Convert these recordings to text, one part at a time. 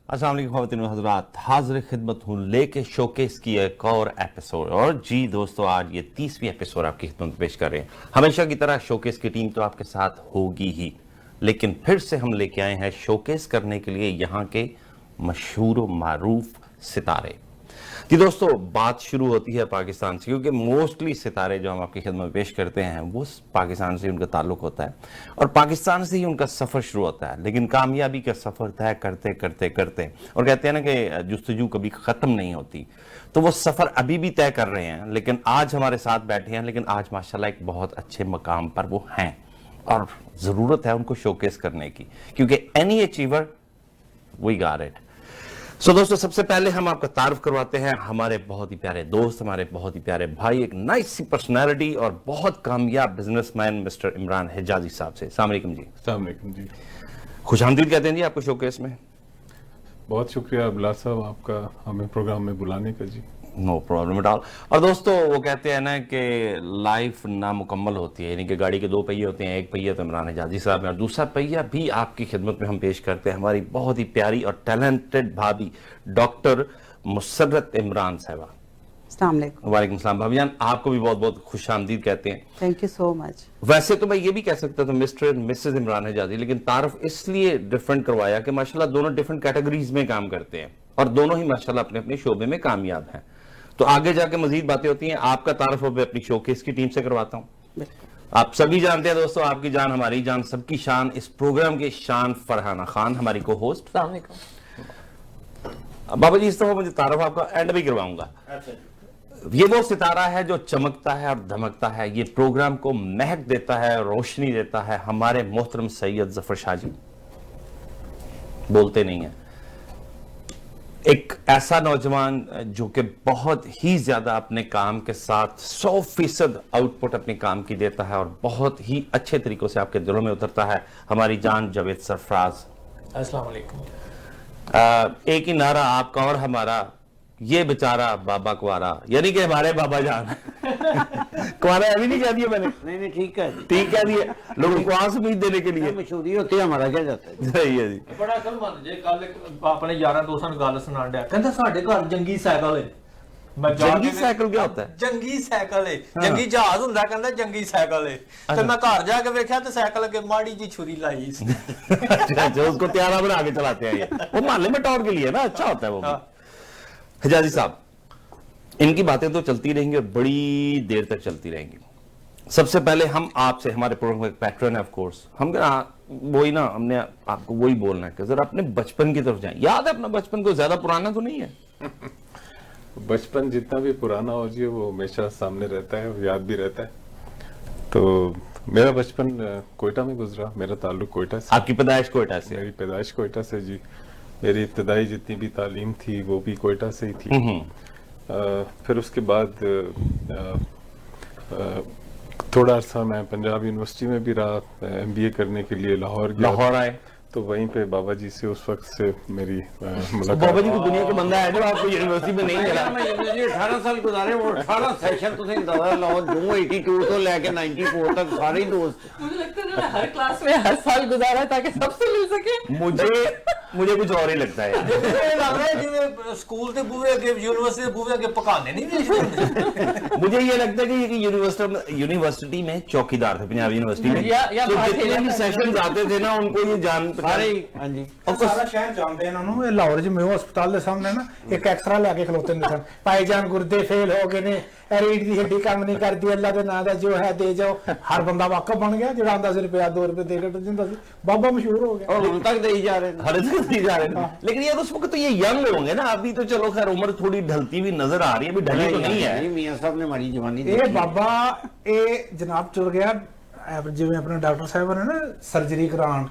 अस्सलाम वालेकुम ख़वातीन व हज़रात, हाज़िर खिदमत हूँ लेके शोकेस की एक और एपिसोड। और जी दोस्तों, आज ये 30वीं एपिसोड आपकी खिदमत पेश कर रहे हैं। हमेशा की तरह शोकेस की टीम तो आपके साथ होगी ही, लेकिन फिर से हम लेके आए हैं शोकेस करने के लिए यहाँ के मशहूर व मारूफ सितारे। जी दोस्तों, बात शुरू होती है पाकिस्तान से, क्योंकि मोस्टली सितारे जो हम आपकी खिदमत में पेश करते हैं वो पाकिस्तान से उनका ताल्लुक होता है और पाकिस्तान से ही उनका सफ़र शुरू होता है। लेकिन कामयाबी का सफ़र तय करते करते करते, और कहते हैं ना कि जुस्तजू कभी ख़त्म नहीं होती, तो वो सफ़र अभी भी तय कर रहे हैं। लेकिन आज हमारे साथ बैठे हैं, लेकिन आज माशाल्लाह एक बहुत अच्छे मकाम पर वो हैं और ज़रूरत है उनको शोकेस करने की, क्योंकि any achiever we got it. So दोस्तों, सबसे पहले हम आपका तारुफ करवाते हैं हमारे बहुत ही प्यारे दोस्त, हमारे बहुत ही प्यारे भाई, एक नाइस सी पर्सनैलिटी और बहुत कामयाब बिजनेसमैन मिस्टर इमरान हिजाजी साहब से। अस्सलाम वालेकुम जी। अस्सलाम वालेकुम जी। खुशामदीद कहते हैं जी आपको शोकेस में। बहुत शुक्रिया अब्ला साहब आपका हमें प्रोग्राम में बुलाने का जी। No problem at all. और दोस्तों, वो कहते हैं ना कि लाइफ नामुकम्मल होती है, यानी कि गाड़ी के दो पहिए होते हैं, एक पहिया तो इमरान हिजाजी साहब है और दूसरा पहिया भी आपकी खिदमत में हम पेश करते हैं हमारी बहुत ही प्यारी और टैलेंटेड भाभी डॉक्टर मुसर्रत इमरान साहबा। अस्सलाम वालेकुम। वालेकुम सलाम भाभी जान, आपको भी बहुत बहुत खुशामदीद कहते हैं। Thank you so much. वैसे तो मैं ये भी कह सकता था मिस्टर एंड मिसेज इमरान हिजाजी, लेकिन तारुफ इसलिए डिफरेंट करवाया कि माशाल्लाह दोनों डिफरेंट कैटेगरीज में काम करते हैं और दोनों ही माशाल्लाह अपने अपने शोबे में कामयाब हैं। तो आगे जाके मजीद बातें होती हैं। आपका तारुफ मैं अपनी शोकेस की टीम से करवाता हूँ। आप सभी जानते हैं दोस्तों, आपकी जान हमारी जान, सबकी शान, इस प्रोग्राम की शान फरहाना खान हमारी को होस्ट। बाबा जी, इस तरह मुझे तारुफ आपका एंड भी करवाऊंगा। ये वो सितारा है जो चमकता है और धमकता है, ये प्रोग्राम को महक देता है, रोशनी देता है। हमारे मोहतरम सैयद जफर शाह जी बोलते नहीं है, एक ऐसा नौजवान जो कि बहुत ही ज्यादा अपने काम के साथ 100% आउटपुट अपने काम की देता है और बहुत ही अच्छे तरीकों से आपके दिलों में उतरता है। हमारी जान जावेद सरफराज। अस्सलाम वालेकुम। एक ही नारा आपका और हमारा, ये बेचारा बाबा कुआरा, यानी कि हमारे बाबा जान कुआरा अभी नहीं कह दिया मैंने? नहीं ठीक है, ठीक है दिया, लोगों को आंसू उम्मीद देने के लिए मशहूरी होती है, हमारा क्या जाता है। सही है जी। बड़ा अकलमंद जे कल अपने यारां दोस्तां ਨੂੰ ਗੱਲ ਸੁਣਾਣ ਡਿਆ, ਕਹਿੰਦਾ ਸਾਡੇ ਘਰ ਜੰਗੀ ਸਾਈਕਲ ਹੈ। ਮੈਂ जंगी साइकिल क्या होता है? ਜੰਗੀ ਸਾਈਕਲ ਹੈ, ਜੰਗੀ ਜਹਾਜ਼ ਹੁੰਦਾ, ਕਹਿੰਦਾ ਜੰਗੀ ਸਾਈਕਲ ਹੈ। ਤੇ ਮੈਂ ਘਰ ਜਾ ਕੇ ਵੇਖਿਆ ਤੇ ਸਾਈਕਲ ਅੱਗੇ ਮਾੜੀ ਜੀ ਛੁਰੀ ਲਾਈ ਸੀ। अच्छा, उसको त्यारा बना के चलाते हैं ये, वो मोहल्ले में टॉर के लिए ना अच्छा होता है वो भी। हिजाजी साहब, इनकी बातें तो चलती रहेंगी और बड़ी देर तक चलती रहेंगी। सबसे पहले हम आपसे, हमारे प्रोग्राम का पैटर्न है ऑफ कोर्स, हम वही ना, हमने आपको वही बोलना है कि जरा अपने बचपन की तरफ जाएं। याद है अपना बचपन? को ज्यादा पुराना तो नहीं है? बचपन जितना भी पुराना हो जी वो हमेशा सामने रहता है और याद भी रहता है। तो मेरा बचपन कोयटा में गुजरा, मेरा ताल्लुक कोयटा से। आपकी पैदाइश कोयटा से? मेरी पैदाइश कोयटा से जी। मेरी इब्तदाई जितनी भी तालीम थी वो भी कोयटा से ही थी। फिर उसके बाद थोड़ा अर्सा मैं पंजाब यूनिवर्सिटी में भी रहा, MBA करने के लिए लाहौर आए, तो वहीं पे बाबा जी से उस वक्त से मेरी मुलाकात। बाबा जी को दुनिया के बंदा है जो आपको यूनिवर्सिटी में नहीं मिला। मैं यूनिवर्सिटी 18 साल गुजारे, वो 18 सेशन तुझे दादा लाहौर जो 82 तो लेके 94 तक सारे ही दोस्त। मुझे लगता है ना हर क्लास में हर साल गुजारा ताकि सबसे मिल सके। मुझे कुछ और ही लगता है। ਜਿਵੇਂ ਸਕੂਲ ਦੇ ਬੂਹੇ ਅੱਗੇ, ਯੂਨੀਵਰਸਿਟੀ ਦੇ ਬੂਹੇ ਅੱਗੇ ਪਕਾਨੇ नहीं ਵੇਚਦੇ ਹੁੰਦੇ। मुझे ये लगता है कि यूनिवर्सिटी में चौकीदार थे, पंजाब यूनिवर्सिटी में, या तो जितने भी सेशन आते थे ना उनको ये जान सारे ही, हाँ जी। ਸਾਰਾ ਸ਼ਹਿਰ ਜਾਣਦੇ ਇਹਨਾਂ ਨੂੰ। ਇਹ ਲਾਹੌਰ ਚ ਮੇਓ ਹਸਪਤਾਲ ਦੇ ਸਾਹਮਣੇ ਨਾ ਇੱਕ ਐਕਸਰਾ ਲੈ ਕੇ ਖਲੋਤੇ ਹੁੰਦੇ ਸਨ, ਭਾਈਜਾਨ ਗੁਰਦੇ ਫੇਲ ਹੋ ਗਏ ਨੇ, ਰੀੜ ਦੀ ਹੱਡੀ ਕੰਮ ਨਹੀਂ ਕਰਦੀ, ਅੱਲਾ ਦੇ ਨਾਂ ਦਾ ਜੋ ਹੈ ਦੇ ਜਾਓ। ਹਰ ਬੰਦਾ ਵਾਕਫ ਬਣ ਗਿਆ, ਜਿਹੜਾ ਆਂਦਾ ਸੀ ਰੁਪਿਆ 2 रुपए ਦੇ ਕੇ ਟੁੱਟ ਜਾਂਦਾ ਸੀ। ਬਾਬਾ मशहूर हो गया और उन तक दे ही जा रहे हैं। हर जगह दी जा रहे हैं। लेकिन यार उस वक्त तो ये यंग होंगे ना, अभी तो चलो खैर उम्र थोड़ी ढलती हुई नजर आ रही है, अभी ढली तो नहीं है। नहीं, मियां साहब ने हमारी जवानी ਇਹ ਬਾਬਾ ਇਹ ਜਨਾਬ ਤੁਰ ਗਿਆ, ਜਿਵੇਂ ਆਪਣੇ ਡਾਕਟਰ ਸਾਹਿਬ ਨੇ ਨਾ ਸਰਜਰੀ ਕਰਾਉਣ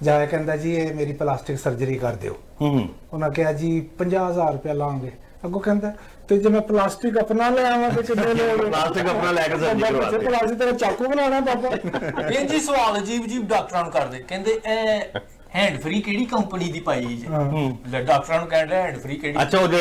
ਜਾਇਆ, ਕਹਿੰਦਾ ਜੀ ਇਹ ਮੇਰੀ ਪਲਾਸਟਿਕ ਸਰਜਰੀ ਕਰ ਦਿਓ। ਉਹਨਾਂ ਕਿਹਾ ਜੀ 50,000 रुपया ਲਾਂਗੇ। ਅੱਗੋਂ ਕਹਿੰਦਾ ਤੇ ਜੇ ਮੈਂ ਪਲਾਸਟਿਕ ਆਪਣਾ ਲੈ ਆਵਾਂ ਤੇ ਕਿੰਨੇ ਲੋਗੇ? प्लास्टिक अपना लेकर सर्जरी करवाते। ਪਲਾਸਟਿਕ ਤੇਰਾ ਚਾਕੂ ਬਣਾਉਣਾ ਬਾਬਾ। ਇਹ ਜੀ ਸਵਾਲ ਅਜੀਬ ਡਾਕਟਰਾਂ ਨੂੰ ਕਰਦੇ, ਕਹਿੰਦੇ ਇਹ हैंड फ्री केड़ी कंपनी दी पाई जी डॉक्टरां नु कह रहे हैंड फ्री केड़ी अच्छा वो जो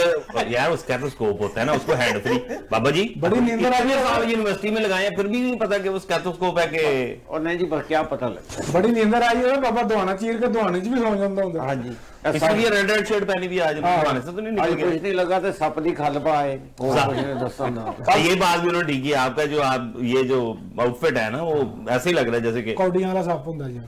यार वो स्टेथोस्कोप होता है ना उसको हैंड फ्री बाबा जी बड़ी नींदर आ रही है। साल यूनिवर्सिटी में लगाए हैं, फिर भी नहीं पता कि वो स्टेथोस्कोप है कि और नहीं जी पर क्या पता लगा। बड़ी नींदर आई है बाबा दवाना चीर के दवाने च भी सो जांदा हुंदा। हाँ जी इसलिए रेड रेड शर्ट पहनी भी आज दवाने से तो नहीं आज निकल कुछ गया। नहीं लगा तो सप दी खल पाए और कुछ नहीं दसन ये बात भी उन्होंने ठीक है, आपका जो आप ये जो आउटफिट है ना वो ऐसे ही लग रहा है जैसे कि ਕੌਡੀਆਂ ਵਾਲਾ ਸੱਪ ਹੁੰਦਾ ਜੀ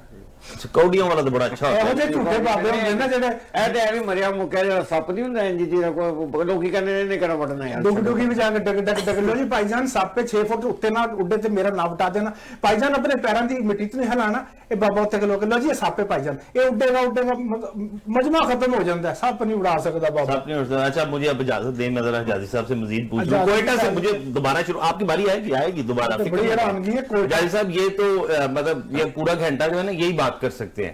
कौड़ियों वाला तो बड़ा अच्छा होता ਇਹੋ है। ਜਿਹੇ ਝੂਠੇ ਬਾਬੇ ਹੁੰਦੇ ਨਾ ਜਿਹੜੇ ਇਹ ਤੇ ਐਵੇਂ ਮਰਿਆ ਮੁੱਕਿਆ ਜਿਹੜਾ ਸੱਪ ਨਹੀਂ ਹੁੰਦਾ ਇੰਜ ਜਿਹੜਾ ਕੋਈ ਲੋਕੀ ਕਹਿੰਦੇ ਨੇ ਇਹਨੇ ਕਿਹੜਾ ਵੜਨਾ ਯਾਰ ਡੁਗ ਡੁਗੀ ਵਿੱਚ ਆ ਕੇ ਡਗ ਡਗ ਡਗ ਲੋ ਜੀ ਭਾਈਜਾਨ ਸੱਪ पे 6 ਫੁੱਟ ਉੱਤੇ ਨਾ ਉੱਡੇ ਤੇ ਮੇਰਾ ਨਾ ਵਟਾ ਦੇਣਾ ਭਾਈਜਾਨ ਆਪਣੇ ਪੈਰਾਂ ਦੀ ਮਿੱਟੀ ਤੋਂ ਨਹੀਂ ਹਿਲਾਣਾ ਇਹ ਬਾਬਾ ਉੱਤੇ ਖਲੋ ਕੇ ਲੋ ਜੀ ਇਹ ਸੱਪ ਹੈ ਭਾਈਜਾਨ ਇਹ ਉੱਡੇਗਾ ਮਜਮਾ ਖਤਮ ਹੋ ਜਾਂਦਾ ਸੱਪ नहीं उड़ा सकता बाबा। आपने अच्छा मुझे अब इजाजत दें, मैं जरा जाजी साहब से मजीद पूछ लूं। जाजी कोयटा से साहब। मुझे दोबारा शुरू आपकी बारी आएगी दोबारा तो बड़ी हैरानगी है कोयटा। जाजी साहब ये तो मतलब ये पूरा घंटा जो है ना यही बात कर सकते हैं,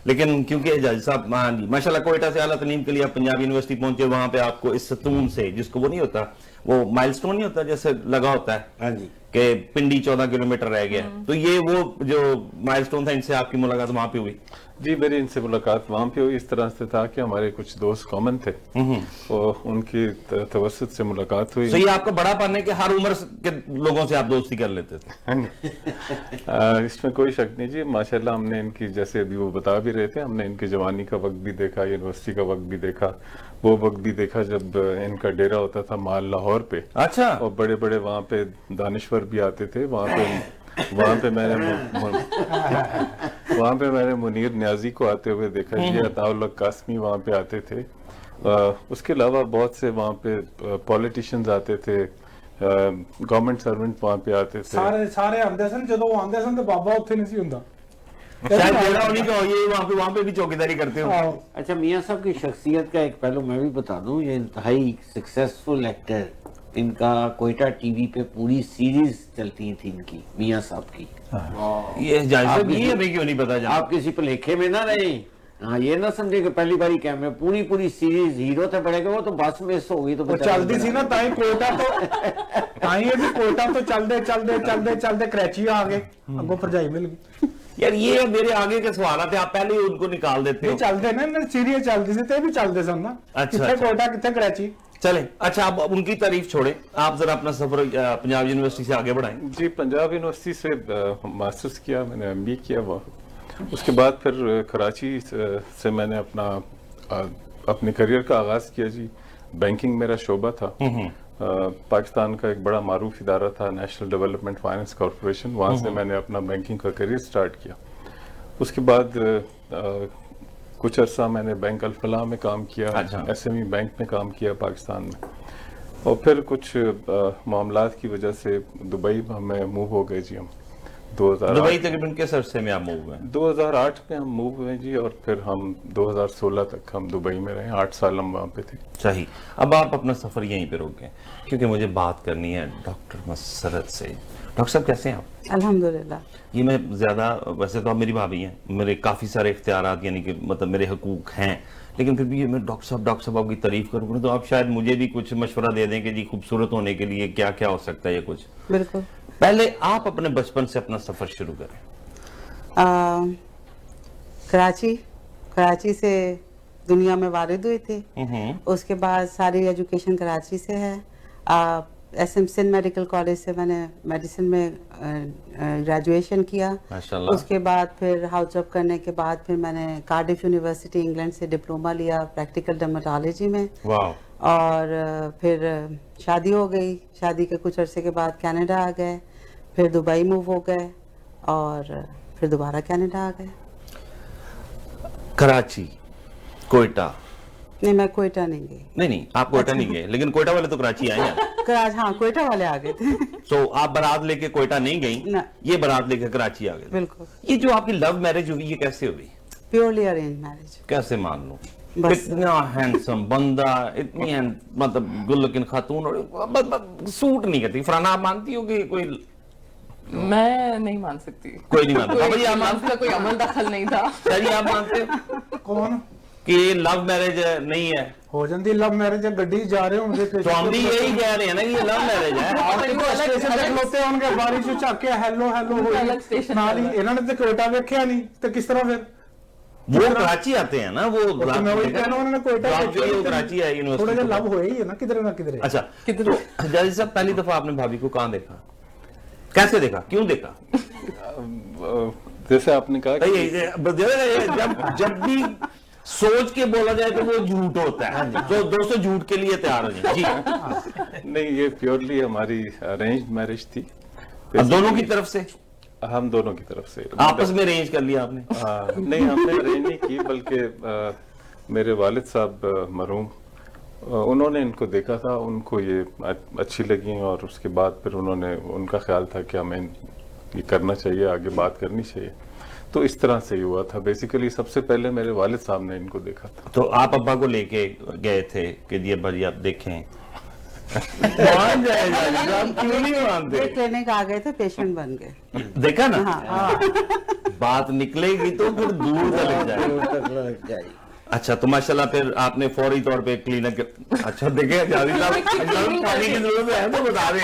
लेकिन क्योंकि जाजी साहब हाँ जी माशाल्लाह कोयटा से आला तलीम के लिए आप पंजाब यूनिवर्सिटी पहुंचे, वहां पे आपको इस सतून से जिसको वो नहीं होता वो माइलस्टोन नहीं होता जैसे लगा होता है हाँ जी कि पिंडी 14 किलोमीटर रह गया, तो ये वो जो माइलस्टोन था इनसे आपकी मुलाकात वहां पे हुई? जी मेरी इनसे मुलाकात वहाँ पे हुई। इस तरह से था कि हमारे कुछ दोस्त कॉमन थे और उनकी तवसत से मुलाकात हुई। तो ये आपका बड़ा पान है कि हर उम्र के लोगों से आप दोस्ती कर लेते थे? इसमें कोई शक नहीं जी, माशाल्लाह हमने इनकी जैसे अभी वो बता भी रहे थे, हमने इनकी जवानी का वक्त भी देखा, यूनिवर्सिटी का वक्त भी देखा, वो वक्त भी देखा जब इनका डेरा होता था माल लाहौर पे। अच्छा और बड़े बड़े वहाँ पे दानिश्वर भी आते थे वहाँ पे मैंने मुनीर न्याजी को आते हुए देखा जी, अताउल्लाह कासमी वहाँ पे आते थे। उसके अलावा बहुत से वहाँ पे पॉलिटिशियंस आते थे, गवर्नमेंट सर्वेंट वहाँ पे आते थे। ਸਾਰੇ ਆਉਂਦੇ ਸਨ ਜਦੋਂ ਉਹ ਆਉਂਦੇ ਸਨ ਤੇ ਬਾਬਾ ਉੱਥੇ ਨਹੀਂ ਸੀ ਹੁੰਦਾ। शायद डेरा उन्हीं का हो, ये वहाँ पे भी चौकीदारी करते हो। ਆਹੋ। अच्छा मियाँ साहब की शख्सियत का एक पहलू मैं भी बता दूं, ये इंतहाई सक्सेसफुल एक्टर, इनका कोयटा टीवी पे पूरी सीरीज चलती थी इनकी मियाँ साहब की। ये जायज़ ये हमें क्यों नहीं पता जाना? आप किसी भुलेखे में ना रहे, हाँ ये ना समझे कि पहली बारी कैमरे पूरी सीरीज हीरो थे बड़े वो तो बस मिस हो गई तो ਉਹ ਚੱਲਦੀ ਸੀ ਨਾ ਤਾਂ ਹੀ ਕੋਇਟਾ ਤੋਂ ਤਾਂ ਹੀ ਇਹ ਵੀ ਕੋਇਟਾ ਤੋਂ ਚੱਲਦੇ ਕਰਾਚੀ ਆ ਗਏ ਅੱਗੋਂ ਭਰਜਾਈ ਮਿਲ ਗਈ। यार ये मेरे आगे के सवाल थे, आप पहले ही उनको निकाल देते ਇਹ हो। ਚੱਲਦੇ ਨੇ ਇਹਨਾਂ ਸੀਰੀਅਸ ਚੱਲਦੀ ਸੀ ਤੇ ਇਹ ਵੀ ਚੱਲਦੇ ਸਨ ਨਾ। ਕਿੱਥੇ ਕੋਇਟਾ ਕਿੱਥੇ ਕਰਾਚੀ। चले अच्छा आप उनकी तारीफ छोड़े, आप जरा अपना सफर पंजाब यूनिवर्सिटी से आगे बढ़ाएं। जी पंजाब यूनिवर्सिटी से मास्टर्स किया मैंने, MBA किया वहाँ। उसके बाद फिर कराची से मैंने अपने करियर का आगाज़ किया जी। बैंकिंग मेरा शोबा था। पाकिस्तान का एक बड़ा मारूफ इदारा था नेशनल डेवलपमेंट फाइनेंस कॉरपोरेशन, वहाँ से मैंने अपना बैंकिंग का करियर स्टार्ट किया। उसके बाद कुछ अरसा मैंने बैंक अल-फलाह में काम किया, अच्छा। SME बैंक में काम किया पाकिस्तान में, और फिर कुछ मामलात की वजह से दुबई में मूव हो गए जी हम। 2008 दुबई तकरीबन किस अरसे में आप मूव हुए? 2008 में हम मूव हुए जी, और फिर हम 2016 तक हम दुबई में रहे, 8 साल हम वहाँ पे थे। सही, अब आप अपना सफर यहीं पे रोकें क्योंकि मुझे बात करनी है डॉक्टर मसरत से। डॉक्टर साहब कैसे हैं आप? अल्हम्दुलिल्लाह। ये मैं ज़्यादा, वैसे तो आप मेरी भाभी हैं, मेरे काफ़ी सारे इख्तियारात यानी कि मतलब मेरे हकूक़ हैं, लेकिन फिर भी ये मैं डॉक्टर साहब आपकी तारीफ़ करूँ तो आप शायद मुझे भी कुछ मशवरा दे दें कि जी खूबसूरत होने के लिए क्या क्या हो सकता है ये कुछ। बिल्कुल। पहले आप अपने बचपन से अपना सफ़र शुरू करें। कराची से दुनिया में वारिद हुई थी। उसके बाद सारी एजुकेशन कराची से है। SM सिंध मेडिकल कॉलेज से मैंने मेडिसिन में ग्रेजुएशन किया। माशाल्लाह। उसके बाद फिर हाउस जॉब करने के बाद फिर मैंने कार्डिफ यूनिवर्सिटी इंग्लैंड से डिप्लोमा लिया प्रैक्टिकल डर्मेटोलॉजी में। वाह। और फिर शादी हो गई, शादी के कुछ अरसे के बाद कनाडा आ गए, फिर दुबई मूव हो गए और फिर दोबारा कनाडा आ गए। कराची, कोयटा? नहीं, मैं कोयटा नहीं गई। नहीं आप कोयटा नहीं गए, लेकिन कोयटा वाले तो कराची आए हैं। कराची, हाँ कोयटा वाले आ गए थे। तो आप बारात लेके कोयटा नहीं गई, ना। ये बारात लेके कराची आ गए। बिल्कुल। ये जो आपकी लव मैरिज हुई ये कैसे हुई? Purely arrange marriage. कैसे मान लो? बस। इतना हैंडसम बंदा, इतनी मतलब गुड लुकिंग खातून, और सूट नहीं करती। फराना आप मानती हो कि कोई? मैं नहीं मान सकती। कोई नहीं मानता। कोई आप मानता, कोई अमल दखल नहीं था। चलिए आप मानते हो कौन कि लव मैरिज नहीं है? हो जाती लव मैरिज गड्डी जा रहे होंगे तो हम भी यही कह रहे हैं ना कि ये लव मैरिज है। स्टेशन ਤੇ ਖਲੋਤੇ ਹੋਣਗੇ ਬਾਰਿਸ਼ ਚ ਝੱਕ ਕੇ ਹੈਲੋ अलग स्टेशन ਨਾਲ ਹੀ ਇਹਨਾਂ ਨੇ ਤੇ ਕੋਇਟਾ ਵੇਖਿਆ ਨਹੀਂ ਤੇ ਕਿਸ ਤਰ੍ਹਾਂ ਫਿਰ वो कराची आते हैं ना वो तो मैं वही कह रहा हूं, उन्होंने कोयटा जो आपके लिए वो भेजा, कराची है थोड़ा यूनिवर्सिटी सा लव हुए ही है ना किधर ना किधर। अच्छा तो जाजी साहब पहली दफा आपने भाभी को कहाँ देखा, कैसे देखा, क्यों देखा? जैसे आपने कहा कि जब भी सोच के बोला जाए तो वो झूठ होता है, तो दोस्तों झूठ के लिए तैयार हो जाए जी। नहीं, ये प्योरली हमारी अरेंज मैरिज थी। अब दोनों की तरफ से, हम दोनों की तरफ से आपस में अरेंज कर लिया आपने? नहीं, हमने अरेंज नहीं की, बल्कि मेरे वालिद साहब मरहूम, उन्होंने इनको देखा था, उनको ये अच्छी लगी और उसके बाद फिर उन्होंने, उनका ख्याल था कि हमें ये करना चाहिए, आगे बात करनी चाहिए, तो इस तरह से ही हुआ था। बेसिकली सबसे पहले मेरे वालिद साहब ने इनको देखा था। तो आप अब्बा को लेके गए थे कि ये भाई आप देखें? मान जाएगा, आप क्यों नहीं मानते? क्लिनिक आ गए थे, पेशेंट बन गए। देखा ना, हाँ। बात निकलेगी तो फिर दूर तक लग जाएगी। अच्छा, तो माशाल्लाह फिर आपने फौरी तौर पे क्लीनिक, अच्छा देखे जावेद साहब पानी की जरूरत है तो बता दें।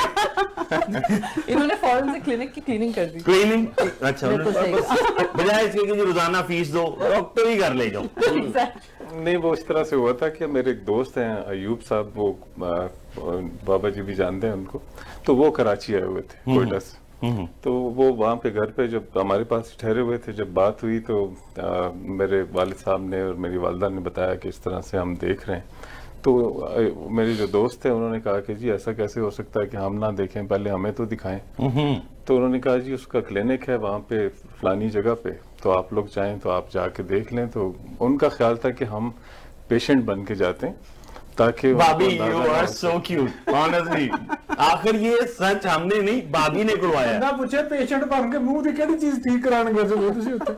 इन्होंने फौरन से क्लिनिक की क्लीनिंग कर दी। क्लीनिंग, अच्छा बजाय इसके कि रोजाना फीस दो, डॉक्टर ही कर ले जाओ। नहीं, वो इस तरह से हुआ था कि मेरे एक दोस्त हैं अयूब साहब, वो बाबा जी भी जानते हैं उनको, तो वो कराची आए हुए थे कोयटा से, तो वो वहाँ पे घर पे जब हमारे पास ठहरे हुए थे, जब बात हुई तो मेरे वालिद साहब ने और मेरी वालदा ने बताया कि इस तरह से हम देख रहे हैं। तो मेरे जो दोस्त थे उन्होंने कहा कि जी ऐसा कैसे हो सकता है कि हम ना देखें, पहले हमें तो दिखाएं। तो उन्होंने कहा जी उसका क्लिनिक है वहाँ पे फलानी जगह पे, तो आप लोग चाहें तो आप जाके देख लें। तो उनका ख्याल था कि हम पेशेंट बन के जाते हैं ताकि भाभी you are so cute honestly. आखिर ये सच हमने नहीं, भाभी ने करवाया। ना पूछे पेशेंट बन के मुंह दी केड़ी चीज ठीक कराने गए थे ਤੁਸੀਂ ਉੱਥੇ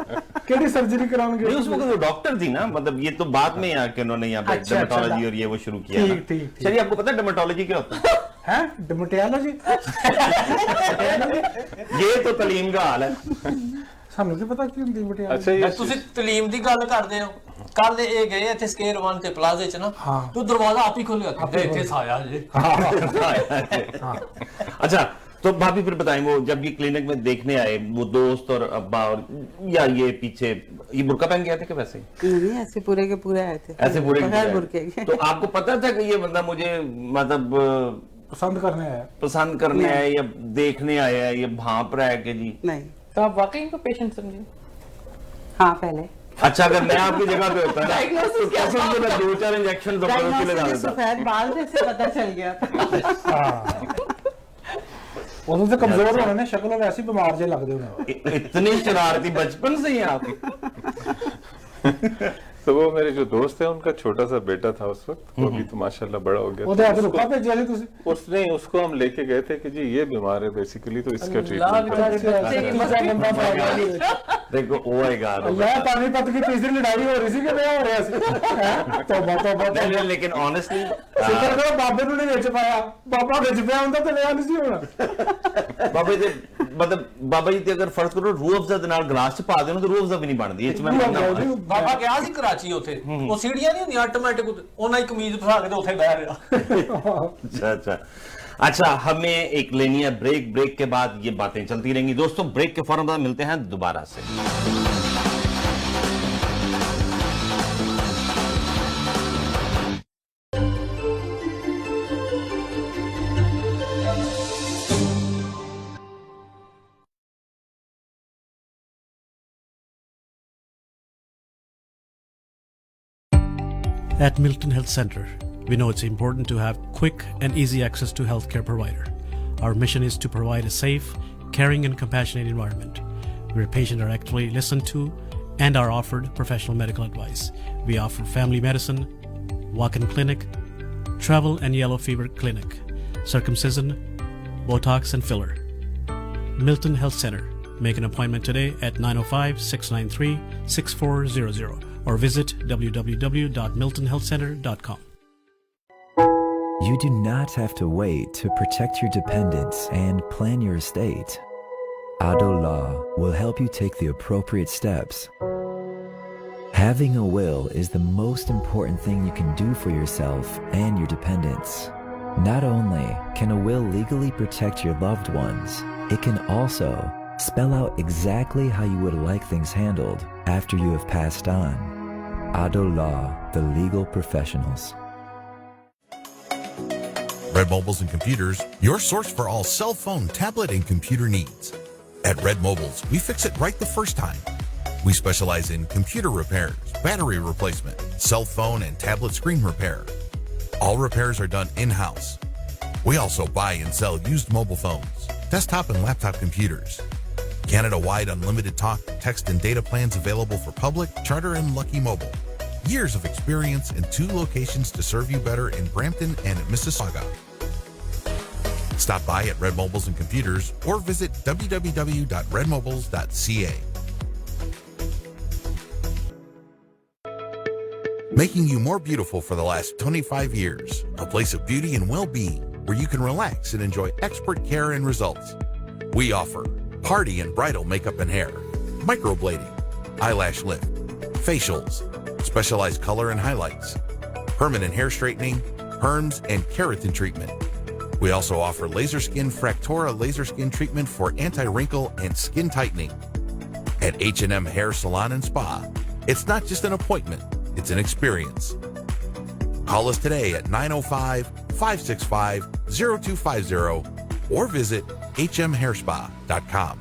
केड़ी सर्जरी कराने गए? नहीं, उस वक्त वो डॉक्टर थी ना, मतलब ये तो बाद में आके उन्होंने यहाँ पे अच्छा, डर्मेटोलॉजी और ये वो शुरू किया ना। ठीक। चलिए, आपको पता है डर्मेटोलॉजी क्या होता है? हैं डर्मेटोलॉजी? ये तो तलीम का हाल है। ਸਾਨੂੰ ਕੀ ਪਤਾ ਕੀ ਹੁੰਦੀ ਡਰਮੇਟੋਲॉजी? अच्छा, ये ਤੁਸੀਂ ਤਲੀਮ ਦੀ ਗੱਲ ਕਰਦੇ ਹੋ। ਕੱਲ ਇਹ ਗਏ ਇੱਥੇ ਸਕੇਅਰ 1 ਤੇ ਪਲਾਜ਼ੇ ਚ ਨਾ, ਤੂੰ ਦਰਵਾਜ਼ਾ ਆਪ ਹੀ ਖੋਲਿਆ ਕਿ ਇੱਥੇ ਸਾਇਆ ਜੇ। अच्छा, तो भाभी फिर बताएं, वो जब ये क्लिनिक में देखने आए वो दोस्त और अब्बा और या ये पीछे ये बुर्का पहन के आए थे कि वैसे ही? नहीं, ऐसे पूरे के पूरे आए थे, ऐसे पूरे के बगैर पूरे बुर्के आए। के। तो आपको पता था कि ये बंदा मुझे मतलब पसंद करने आया? पसंद करने आया या देखने आया है या भांप रहा है कि जी? नहीं। तो आप वाकई इनको पेशेंट समझे? हाँ, पहले अच्छा, अगर मैं आपकी जगह पे होता है तो कैसे मुझे मैं 2-4 इंजेक्शन दोपहर के लिए डाल देता। सफेद बाल थे, से पता चल गया था। उਦੋਂ तो कमजोर होने ने, शक्ल वैसी बीमार जे लगदे होने। इतनी शरारती बचपन से ही आप? तो वो मेरे जो दोस्त है उनका छोटा सा बेटा था उस वक्त, वो भी तो माशाल्लाह बड़ा हो गया ਉਹਦੇ था। ਹੱਥ ਰੁਕਾ ਭੇਜਿਆ ਸੀ ਤੁਸੀਂ? उसने उसको हम लेके गए थे कि जी ये बीमार है बेसिकली, तो इसका अल्लाह ट्रीटमेंट देखो ओ माय गॉड। अल्लाह, पानीपत की तीसरी लड़ाई हो रही सी कि क्या हो ਰਿਹਾ ਸੀ? तौबा। लेकिन ऑनेस्टली शुक्र करो बाबे ਨੂੰ ਨਹੀਂ ਵਿੱਚ ਪਾਇਆ, ਬਾਬਾ ਵਿੱਚ ਪਿਆ ਹੁੰਦਾ ਤੇ ਵਿਆਹ ਨਹੀਂ ਸੀ ਹੋਣਾ। ਬਾਬੇ ਦੇ मतलब बाबा जी ते अगर फर्ज करो रूह अफ़ज़ा दे नाल ग्लास च पा देना तो रूह अफ़ज़ा भी नहीं बनदी। ਇਹ ਚ ਮੈਂ ਮੰਨਦਾ। ਬਾਬਾ ਗਿਆ ਸੀ ਕਰਾਚੀ, ਉੱਥੇ ਉਹ ਸੀੜੀਆਂ ਨਹੀਂ ਹੁੰਦੀਆਂ ਆਟੋਮੈਟਿਕ, ਉਹਨਾਂ ਹੀ ਕਮੀਜ਼ ਫਸਾ ਕੇ ਤੇ ਉੱਥੇ ਬਹਿ ਰਿਹਾ। अच्छा, हमें एक लेनी है ब्रेक के बाद ये बातें चलती रहेंगी। दोस्तों, ब्रेक के फौरन बाद मिलते हैं दोबारा से। At Milton Health Center, we know it's important to have quick and easy access to healthcare provider. Our mission is to provide a safe, caring and compassionate environment where patients are actually listened to and are offered professional medical advice. We offer family medicine, walk-in clinic, travel and yellow fever clinic, circumcision, Botox and filler. Milton Health Center. Make an appointment today at 905-693-6400 or visit www.miltonhealthcenter.com. You do not have to wait to protect your dependents and plan your estate. Ado Law will help you take the appropriate steps. Having a will is the most important thing you can do for yourself and your dependents. Not only can a will legally protect your loved ones, it can also Spell out exactly how you would like things handled after you have passed on. Ado Law, the legal professionals. Red Mobiles and Computers, your source for all cell phone, tablet, and computer needs. At Red Mobiles, we fix it right the first time. We specialize in computer repairs, battery replacement, cell phone and tablet screen repair. All repairs are done in-house. We also buy and sell used mobile phones, desktop and laptop computers. Canada-wide unlimited talk, text, and data plans available for public, charter, and Lucky Mobile. Years of experience and 2 locations to serve you better in Brampton and at Mississauga. Stop by at Red Mobiles and Computers or visit www.redmobiles.ca. Making you more beautiful for the last 25 years. A place of beauty and well-being where you can relax and enjoy expert care and results. We offer party and bridal makeup and hair, microblading, eyelash lift, facials, specialized color and highlights, permanent hair straightening, perms, and keratin treatment. We also offer laser skin Fractora laser skin treatment for anti-wrinkle and skin tightening. At H&M Hair Salon and Spa, it's not just an appointment, it's an experience. Call us today at 905-565-0250 or visit hmhairspa.com.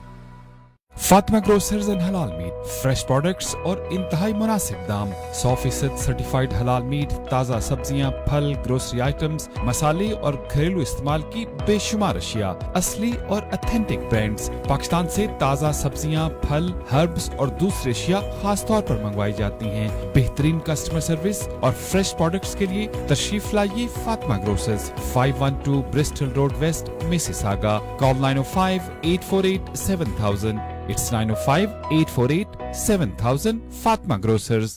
Fatima grocers and हलाल meet, fresh products और इंतहाई मुनासिब दाम, 100% certified हलाल meet, ताज़ा सब्जियां, फल, grocery items, मसाले और घरेलू इस्तेमाल की बेशुमार अशिया, असली और ऑथेंटिक ब्रांड्स, पाकिस्तान से ताज़ा सब्जियां, फल, हर्ब्स और दूसरी अशिया खास तौर पर मंगवाई जाती हैं। बेहतरीन कस्टमर सर्विस और फ्रेश प्रोडक्ट्स के लिए तशरीफ लाइए Fatima grocers, 512 Bristol road west, Mississauga. Call 905-848-7000. It's 905-848-7000. Fatma Grocers.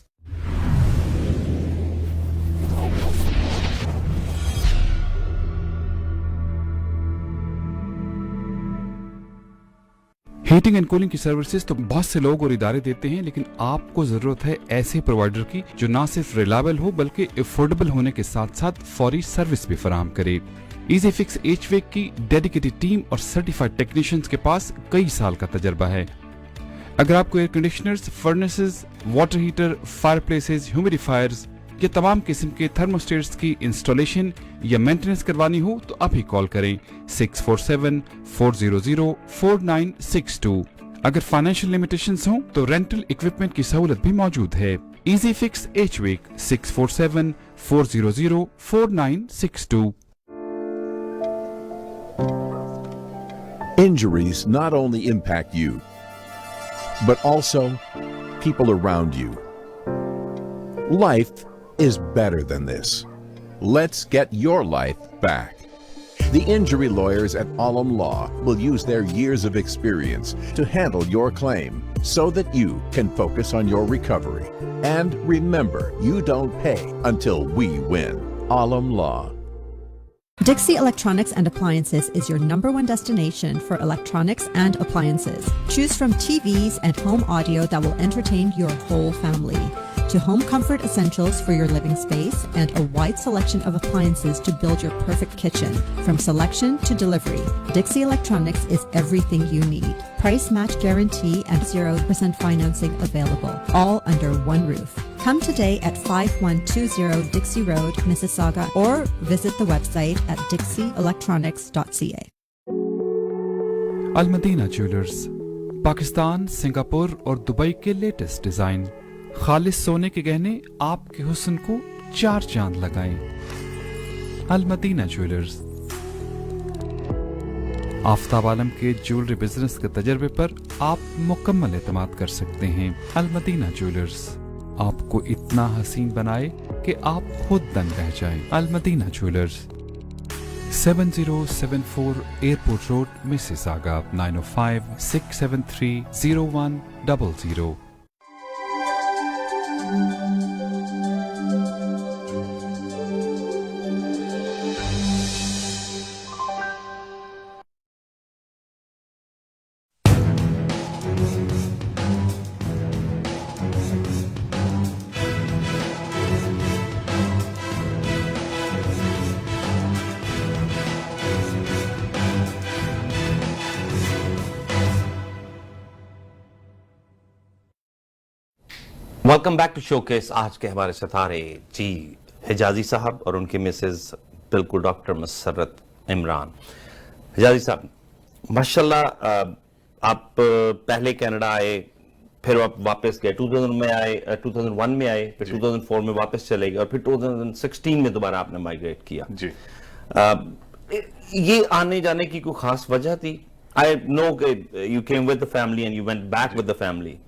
Heating and cooling की सर्विसेज तो बहुत से लोग और इदारे देते हैं, लेकिन आपको जरूरत है ऐसे प्रोवाइडर की जो ना सिर्फ रिलायबल हो बल्कि अफोर्डेबल होने के साथ साथ फौरी सर्विस भी फराहम करे। इजी फिक्स HVAC की डेडिकेटेड टीम और सर्टिफाइड टेक्नीशियंस के पास कई साल का तजर्बा है। अगर आपको air conditioners, furnaces, water heater, fireplaces, humidifiers या तमाम किस्म के थर्मोस्टेट्स की इंस्टॉलेशन या मेंटेनेंस करवानी हो तो अभी कॉल करें 647-400-4962। अगर फाइनेंशियल लिमिटेशंस हों तो रेंटल इक्विपमेंट की सहूलत भी मौजूद है। Easy fix HVAC 647-400-4962। Injuries not only impact you, but also people around you. Life is better than this. Let's get your life back. The injury lawyers at Alam Law will use their years of experience to handle your claim so that you can focus on your recovery. And remember, you don't pay until we win. Alam Law. Dixie Electronics and Appliances is your #1 destination for electronics and appliances. Choose from TVs and home audio that will entertain your whole family, to home comfort essentials for your living space and a wide selection of appliances to build your perfect kitchen. From selection to delivery, Dixie Electronics is everything you need. Price match guarantee and 0% financing available, all under one roof. Come today at 5120 Dixie Road, Mississauga, or visit the website at dixieelectronics.ca. Al Madina jewellers, Pakistan, Singapore और Dubai के latest design, खालिस सोने के गहने आपके हुस्न को 4 चांद लगाएं। अलमदीना ज्वेलर्स। आफ्ताब आलम के ज्वेलरी बिजनेस के तजर्बे पर आप मुकम्मल एतमाद कर सकते हैं। अलमदीना ज्वेलर्स आपको इतना हसीन बनाए कि आप खुद दंग रह जाएं। Almadina jewellers, 7074 airport road, Mississauga, 905-673-0100। Welcome back to showcase. आज के हमारे सितारे जी हिजाजी साहब और उनकी मिसेज बिल्कुल डॉक्टर मसरत इमरान। हिजाजी साहब माशाल्लाह, आप पहले कनाडा आए, फिर आप वापस गए, 2000 में आए, 2001 में आए, फिर 2004 में वापस चले गए और फिर 2016 में दोबारा आपने माइग्रेट किया जी। ये आने जाने की कोई खास वजह थी? I know you came with the family and you went back with the family,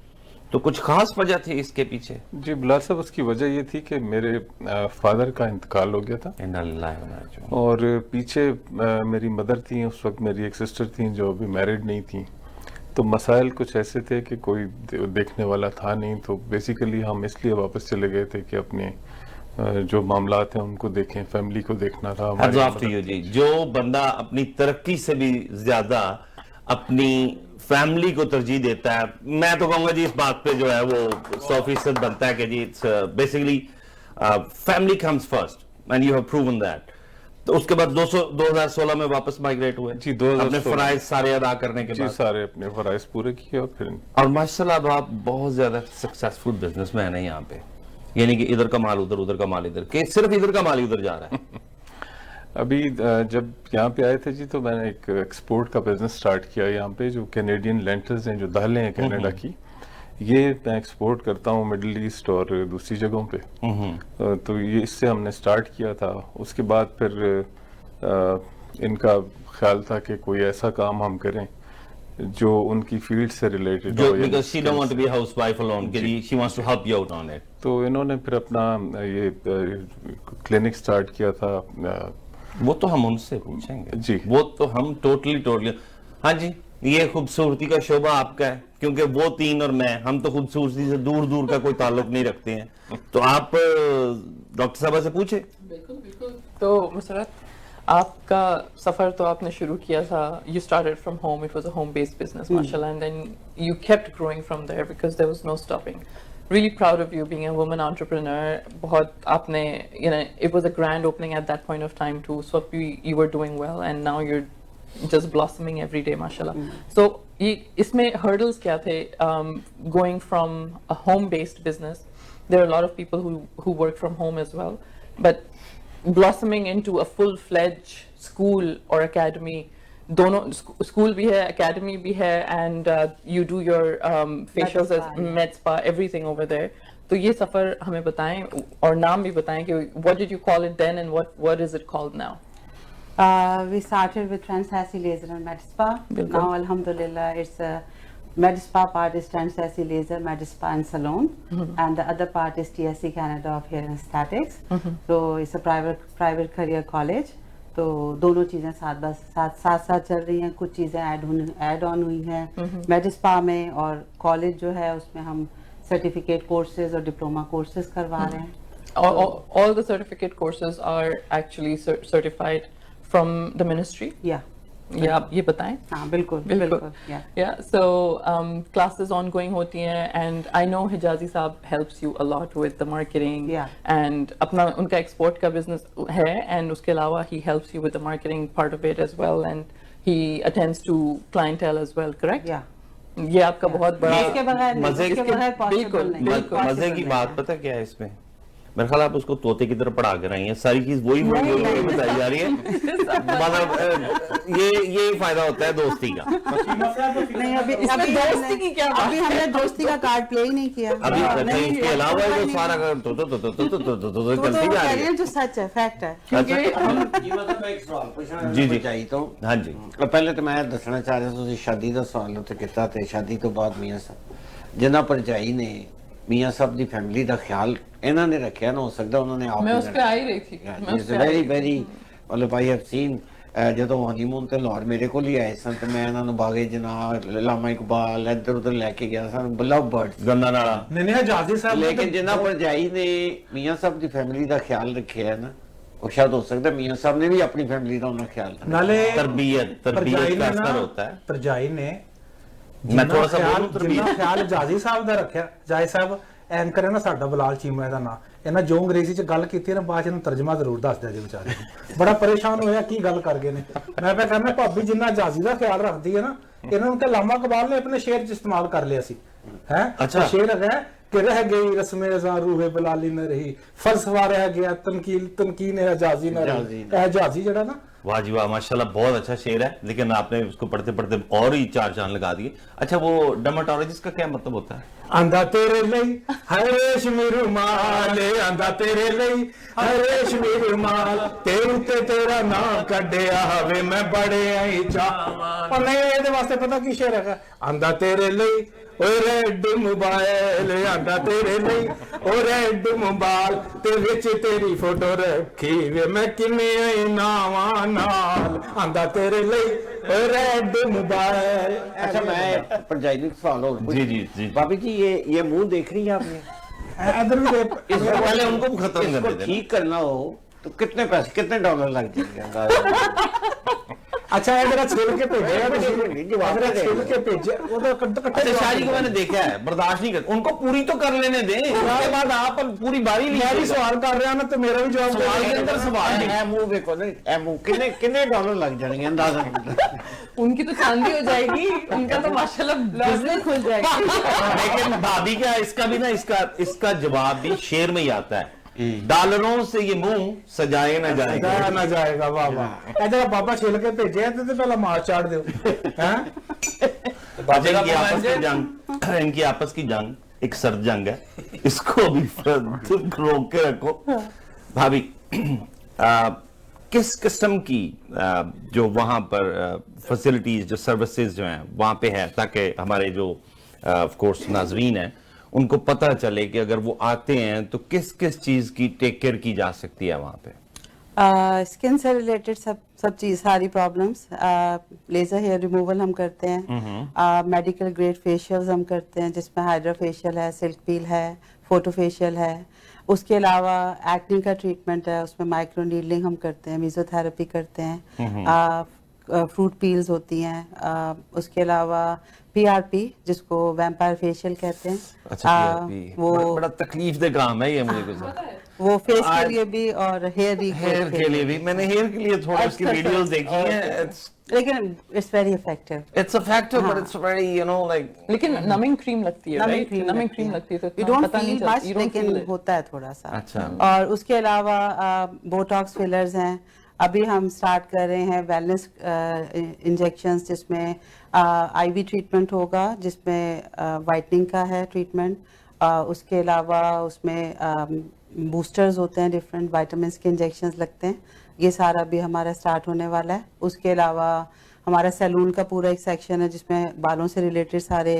तो कुछ खास वजह थी इसके पीछे? जी बिलाल साहब, उसकी वजह ये थी कि मेरे फादर का इंतकाल हो गया था और पीछे मेरी मदर थी, उस वक्त मेरी एक सिस्टर थी जो अभी मैरिड नहीं थी, तो मसाइल कुछ ऐसे थे कि कोई देखने वाला था नहीं, तो बेसिकली हम इसलिए वापस चले गए थे कि अपने जो मामलात हैं उनको देखें, फैमिली को देखना था। जी, जो बंदा अपनी तरक्की से भी ज्यादा अपनी फैमिली को तरजीह देता है, मैं तो कहूंगा जी इस बात पे जो है वो 100% बनता है कि जी it's basically family comes first and you have proven that. तो उसके बाद 2016 में वापस माइग्रेट हुए जी, 2016 अपने फराइज सारे अदा करने के बाद सारे अपने फराइज पूरे किए और फिर और माशाल्लाह अब आप बहुत ज्यादा सक्सेसफुल बिजनेसमैन है यहाँ पे, यानी कि इधर का माल उधर, उधर का माल इधर, कि सिर्फ इधर का माल उधर जा रहा है। अभी जब यहाँ पे आए थे जी तो मैंने एक एक्सपोर्ट का बिजनेस स्टार्ट किया यहाँ पे, जो कैनेडियन लेंटल्स हैं, जो दालें हैं कनाडा की, ये मैं एक्सपोर्ट करता हूँ मिडिल ईस्ट और दूसरी जगहों पे। तो ये इससे हमने स्टार्ट किया था। उसके बाद फिर इनका ख्याल था कि कोई ऐसा काम हम करें जो उनकी फील्ड से रिलेटेड हो, because she don't want to be a housewife alone, she wants to help you out on it। तो इन्होंने फिर अपना ये क्लिनिक स्टार्ट किया था। वो तो हम उनसे पूछेंगे जी, वो तो हम टोटली हाँ जी, ये खूबसूरती का शोभा आपका है, क्योंकि वो तीन और मैं, हम तो खूबसूरती से दूर दूर का कोई ताल्लुक नहीं रखते हैं। तो आप डॉक्टर साहबा से पूछे। बिल्कुल बिल्कुल। तो मसरत, आपका सफर तो आपने शुरू किया था, you started from home, it was a home based business माशाल्लाह, and then you kept growing from there because there was no stopping. Really proud of you being a woman entrepreneur. बहुत आपने, you know, it was a grand opening at that point of time too. So you were doing well, and now you're just blossoming every day, mashallah. So ये इसमें hurdles क्या थे? Going from a home-based business, there are a lot of people who work from home as well, but blossoming into a full-fledged school or academy. दोनों school भी है, academy भी है, and you do your facials, med spa, everything over there. तो ये सफर हमें बताएं और नाम भी बताएं कि what did you call it then and what is it called now? We started with Trans-Sassy Laser and Med Spa. Now alhamdulillah it's a Med Spa part is Trans-Sassy Laser, Med Spa and Salon, and the other part is TSC Canada of Hair and Aesthetics. So it's a private career college. तो दोनों चीजें साथ चल रही हैं, कुछ चीजें add on हुई हैं मेड स्पा में, और कॉलेज जो है उसमें हम सर्टिफिकेट कोर्सेज और डिप्लोमा कोर्सेज करवा रहे हैं। All the certificate courses are actually certified from the ministry? Yeah, आप ये बताएं। हाँ बिल्कुल। Yeah, so classes ongoing होती हैं, and I know हिजाजी साहब helps you a lot with the marketing, and अपना उनका export का business है, and उसके अलावा he helps you with the marketing part of it as well, and he attends to clientele as well, correct? Yeah। ये आपका बहुत बड़ा मजे की बात पता क्या है इसमें? मेरे ख्याल आप उसको तोते की तरफ पढ़ा कर रही हैं, सारी चीज वही बताई जा रही है। मतलब ये फायदा होता है दोस्ती का। नहीं, अभी हमने दोस्ती का कार्ड प्ले ही नहीं किया। अभी इसके अलावा जो सारा चलती जा रही है, जो सच है, फैक्ट है। जी तो हाँ जी, पहले तो मैं दसना चाह रहा था शादी का सवाल उत्ते किता ते शादी तो बाद मियां साहब जिन्ना भरजाई ने मियां साहब दी फैमिली का ख्याल इन्हों ने रखा ना, हो सकता उन्होंने आप मैं उस पे आ ही रही थी। वेरी मतलब आई हैव सीन ਜਦੋਂ ਹਨੀਮੂਨ ਤੇ ਲਾਹੌਰ ਮੇਰੇ ਕੋਲ ਹੀ ਆਏ ਸਨ ਤੇ ਮੈਂ ਇਹਨਾਂ ਨੂੰ ਬਾਗੇ ਜਨਾਬ ਲਾਮਾ ਇਕਬਾਲ ਇੱਧਰ ਉੱਧਰ ਲੈ ਕੇ ਗਿਆ ਸਾਂ, ਲਵ ਬਰਡਸ ਗੰਦਾ ਨਾਲਾ ਨਹੀਂ ਹਜਾਜ਼ੀ ਸਾਹਿਬ, ਲੇਕਿਨ ਜਿੰਨਾ ਭਰਜਾਈ ਨੇ ਮੀਆਂ ਸਾਹਿਬ ਦੀ ਫੈਮਿਲੀ ਦਾ ਖਿਆਲ ਰੱਖਿਆ ਹੈ ਨਾ, ਉਹ ਸ਼ਾਇਦ ਹੋ ਸਕਦਾ ਮੀਆਂ ਸਾਹਿਬ ਨੇ ਵੀ ਆਪਣੀ ਫੈਮਿਲੀ ਦਾ ਉਹਨਾਂ ਖਿਆਲ ਰੱਖਿਆ। ਨਾਲੇ ਤਰਬੀਅਤ का असर होता है। ਭਰਜਾਈ ਨੇ मैं थोड़ा सा बोलूं, ਜਿੰਨਾ ਖਿਆਲ ਜਾਜੀ ਸਾਹਿਬ ਦਾ ਰੱਖਿਆ, ਜਾਜੀ ਸਾਹਿਬ ਐਂਕਰ ਹੈ ਨਾ ਸਾਡਾ ਬਲਾਲ ਚੀਮਾ ਦਾ ਨਾਂ, ਇਹਨਾਂ ਜੋ ਅੰਗਰੇਜ਼ੀ ਚ ਗੱਲ ਕੀਤੀ ਨਾ ਬਾਅਦ ਚ ਇਹਨੂੰ ਤਰਜਮਾ ਜ਼ਰੂਰ ਦੱਸ ਦਿਆ ਜੇ ਵਿਚਾਰੇ ਬੜਾ ਪਰੇਸ਼ਾਨ ਹੋਇਆ ਕੀ ਗੱਲ ਕਰ ਗਏ ਨੇ। ਮੈਂ ਪਿਆ ਕਹਿੰਦਾ ਭਾਬੀ ਜਿੰਨਾ ਜਾਜੀ ਦਾ ਖਿਆਲ ਰੱਖਦੀ ਹੈ ਨਾ, ਇਹਨਾਂ ਨੂੰ ਤਾਂ ਲਾਮਾ ਕਬਾਲ ਨੇ ਆਪਣੇ ਸ਼ੇਰ ਚ ਇਸਤੇਮਾਲ ਕਰ ਲਿਆ ਸੀ ਹੈ। ਅੱਛਾ ਸ਼ੇਰ ਹੈਗਾ کہ رہ گئی رسم ازاں روح بلالی نہ رہی، فلسفہ رہ گیا تنکین اعجازی نہ رہی. اعجازی جڑا نا واہ جی واہ، ماشاءاللہ بہت اچھا شعر ہے، لیکن آپ نے اس کو پڑھتے پڑھتے اور ہی 4 چاند لگا دیے. اچھا وہ ڈرماٹولوجسٹ کا کیا مطلب ہوتا ہے؟ آندا تیرے لئی ہے ریشمی رومال، آندا تیرے لئی ہے ریشمی رومال، تیرے تے تیرا نام کڈیا ہوے میں بڑے آئی چاواں. اور نہیں یہ واسطے پتہ کی شعر ہے، آندا تیرے لئی او ریڈ موبائل، آندا تیرے لئی او ریڈ موبائل، تے وچ تیری فوٹو رکھی وے میں کنے آئی ناواں نال، آندا تیرے لئی او ریڈ موبائل. اچھا میں پرجائنک سوال ہو جی جی جی بابی جی یہ منہ دیکھ رہی ہیں آپ نے؟ ادھر بھی دیکھ اس کو پہلے ان کو ختم اس کر کو دیتے ہیں. ٹھیک کرنا ہو تو کتنے پیسے کتنے ڈالر لگ جائیں گے؟ اچھا اگر چھیل کے بھیجے اگر چھیل کے بھیجے وہ تو اچھا شاعری کو میں نے دیکھا ہے، برداشت نہیں کرتا، ان کو پوری تو کر لینے دیں، اس کے بعد آپ پوری باری میں بھی سوال کر رہا نا تو میرا بھی جواب سوال کے اندر سوال اے منہ دیکھو نا، اے منہ کتنے ڈالر لگ جائیں گے اندازہ؟ ان کی تو چاندی ہو جائے گی، ان کا تو ماشاءاللہ بزنس کھل جائے گی. لیکن بھابھی کیا اس کا بھی نا اس کا جواب بھی شعر میں ہی آتا ہے، ڈالروں سے یہ منہ سجائے نہ جائے گا. نہ جائے گا. واہ واہ. اے جڑا بابا چھیل کے بھیجے تو پہلا مار چاڑ دیو. ان کی آپس کی جنگ ایک سرد جنگ ہے، اس کو بھی روک کے رکھو. بھابھی کس قسم کی جو وہاں پر فیسلٹیز جو سروسز جو ہیں وہاں پہ ہے، تاکہ ہمارے جو آف کورس ناظرین ہیں ان کو پتہ چلے کہ اگر وہ آتے ہیں تو کس کس چیز کی ٹیک کیئر کی جا سکتی ہے وہاں پہ؟ اسکن سے ریلیٹڈ سب چیز ساری پرابلمس، لیزر ہیئر ریموول ہم کرتے ہیں، میڈیکل گریڈ فیشیلز ہم کرتے ہیں جس میں ہائیڈرا فیشیل ہے، سلک پیل ہے، فوٹو فیشیل ہے. اس کے علاوہ ایکنی کا ٹریٹمنٹ ہے، اس میں مائکرو نیڈلنگ ہم کرتے ہیں، میزو تھراپی کرتے ہیں، فروٹ پیلز ہوتی ہیں. اس کے علاوہ پی آر پی جس کو ویمپائر فیشیل کہتے ہیں. اچھا وہ بڑا تکلیف دہ کام ہے یہ مجھے گزرا. وہ فیس کے لیے بھی اور ہیئر کے لیے بھی. میں نے ہیئر کے لیے تھوڑا اس کی ویڈیوز دیکھی ہیں، لیکن it's very effective. It's effective but it's very you know like. لیکن نمنگ کریم لگتی ہے، نمنگ کریم لگتی ہے تو یو ڈونٹ فیل مچ، لیکن ہوتا ہے تھوڑا سا. اچھا. اور اس کے علاوہ بوٹاکس فلرز ہیں. ابھی ہم سٹارٹ کر رہے ہیں ویلنس انجیکشنز جس میں آئی وی ٹریٹمنٹ ہوگا، جس میں وائٹننگ کا ہے ٹریٹمنٹ. اس کے علاوہ اس میں بوسٹرز ہوتے ہیں، ڈفرینٹ وائٹامنس کے انجیکشنز لگتے ہیں. یہ سارا بھی ہمارا سٹارٹ ہونے والا ہے. اس کے علاوہ ہمارا سیلون کا پورا ایک سیکشن ہے جس میں بالوں سے ریلیٹڈ سارے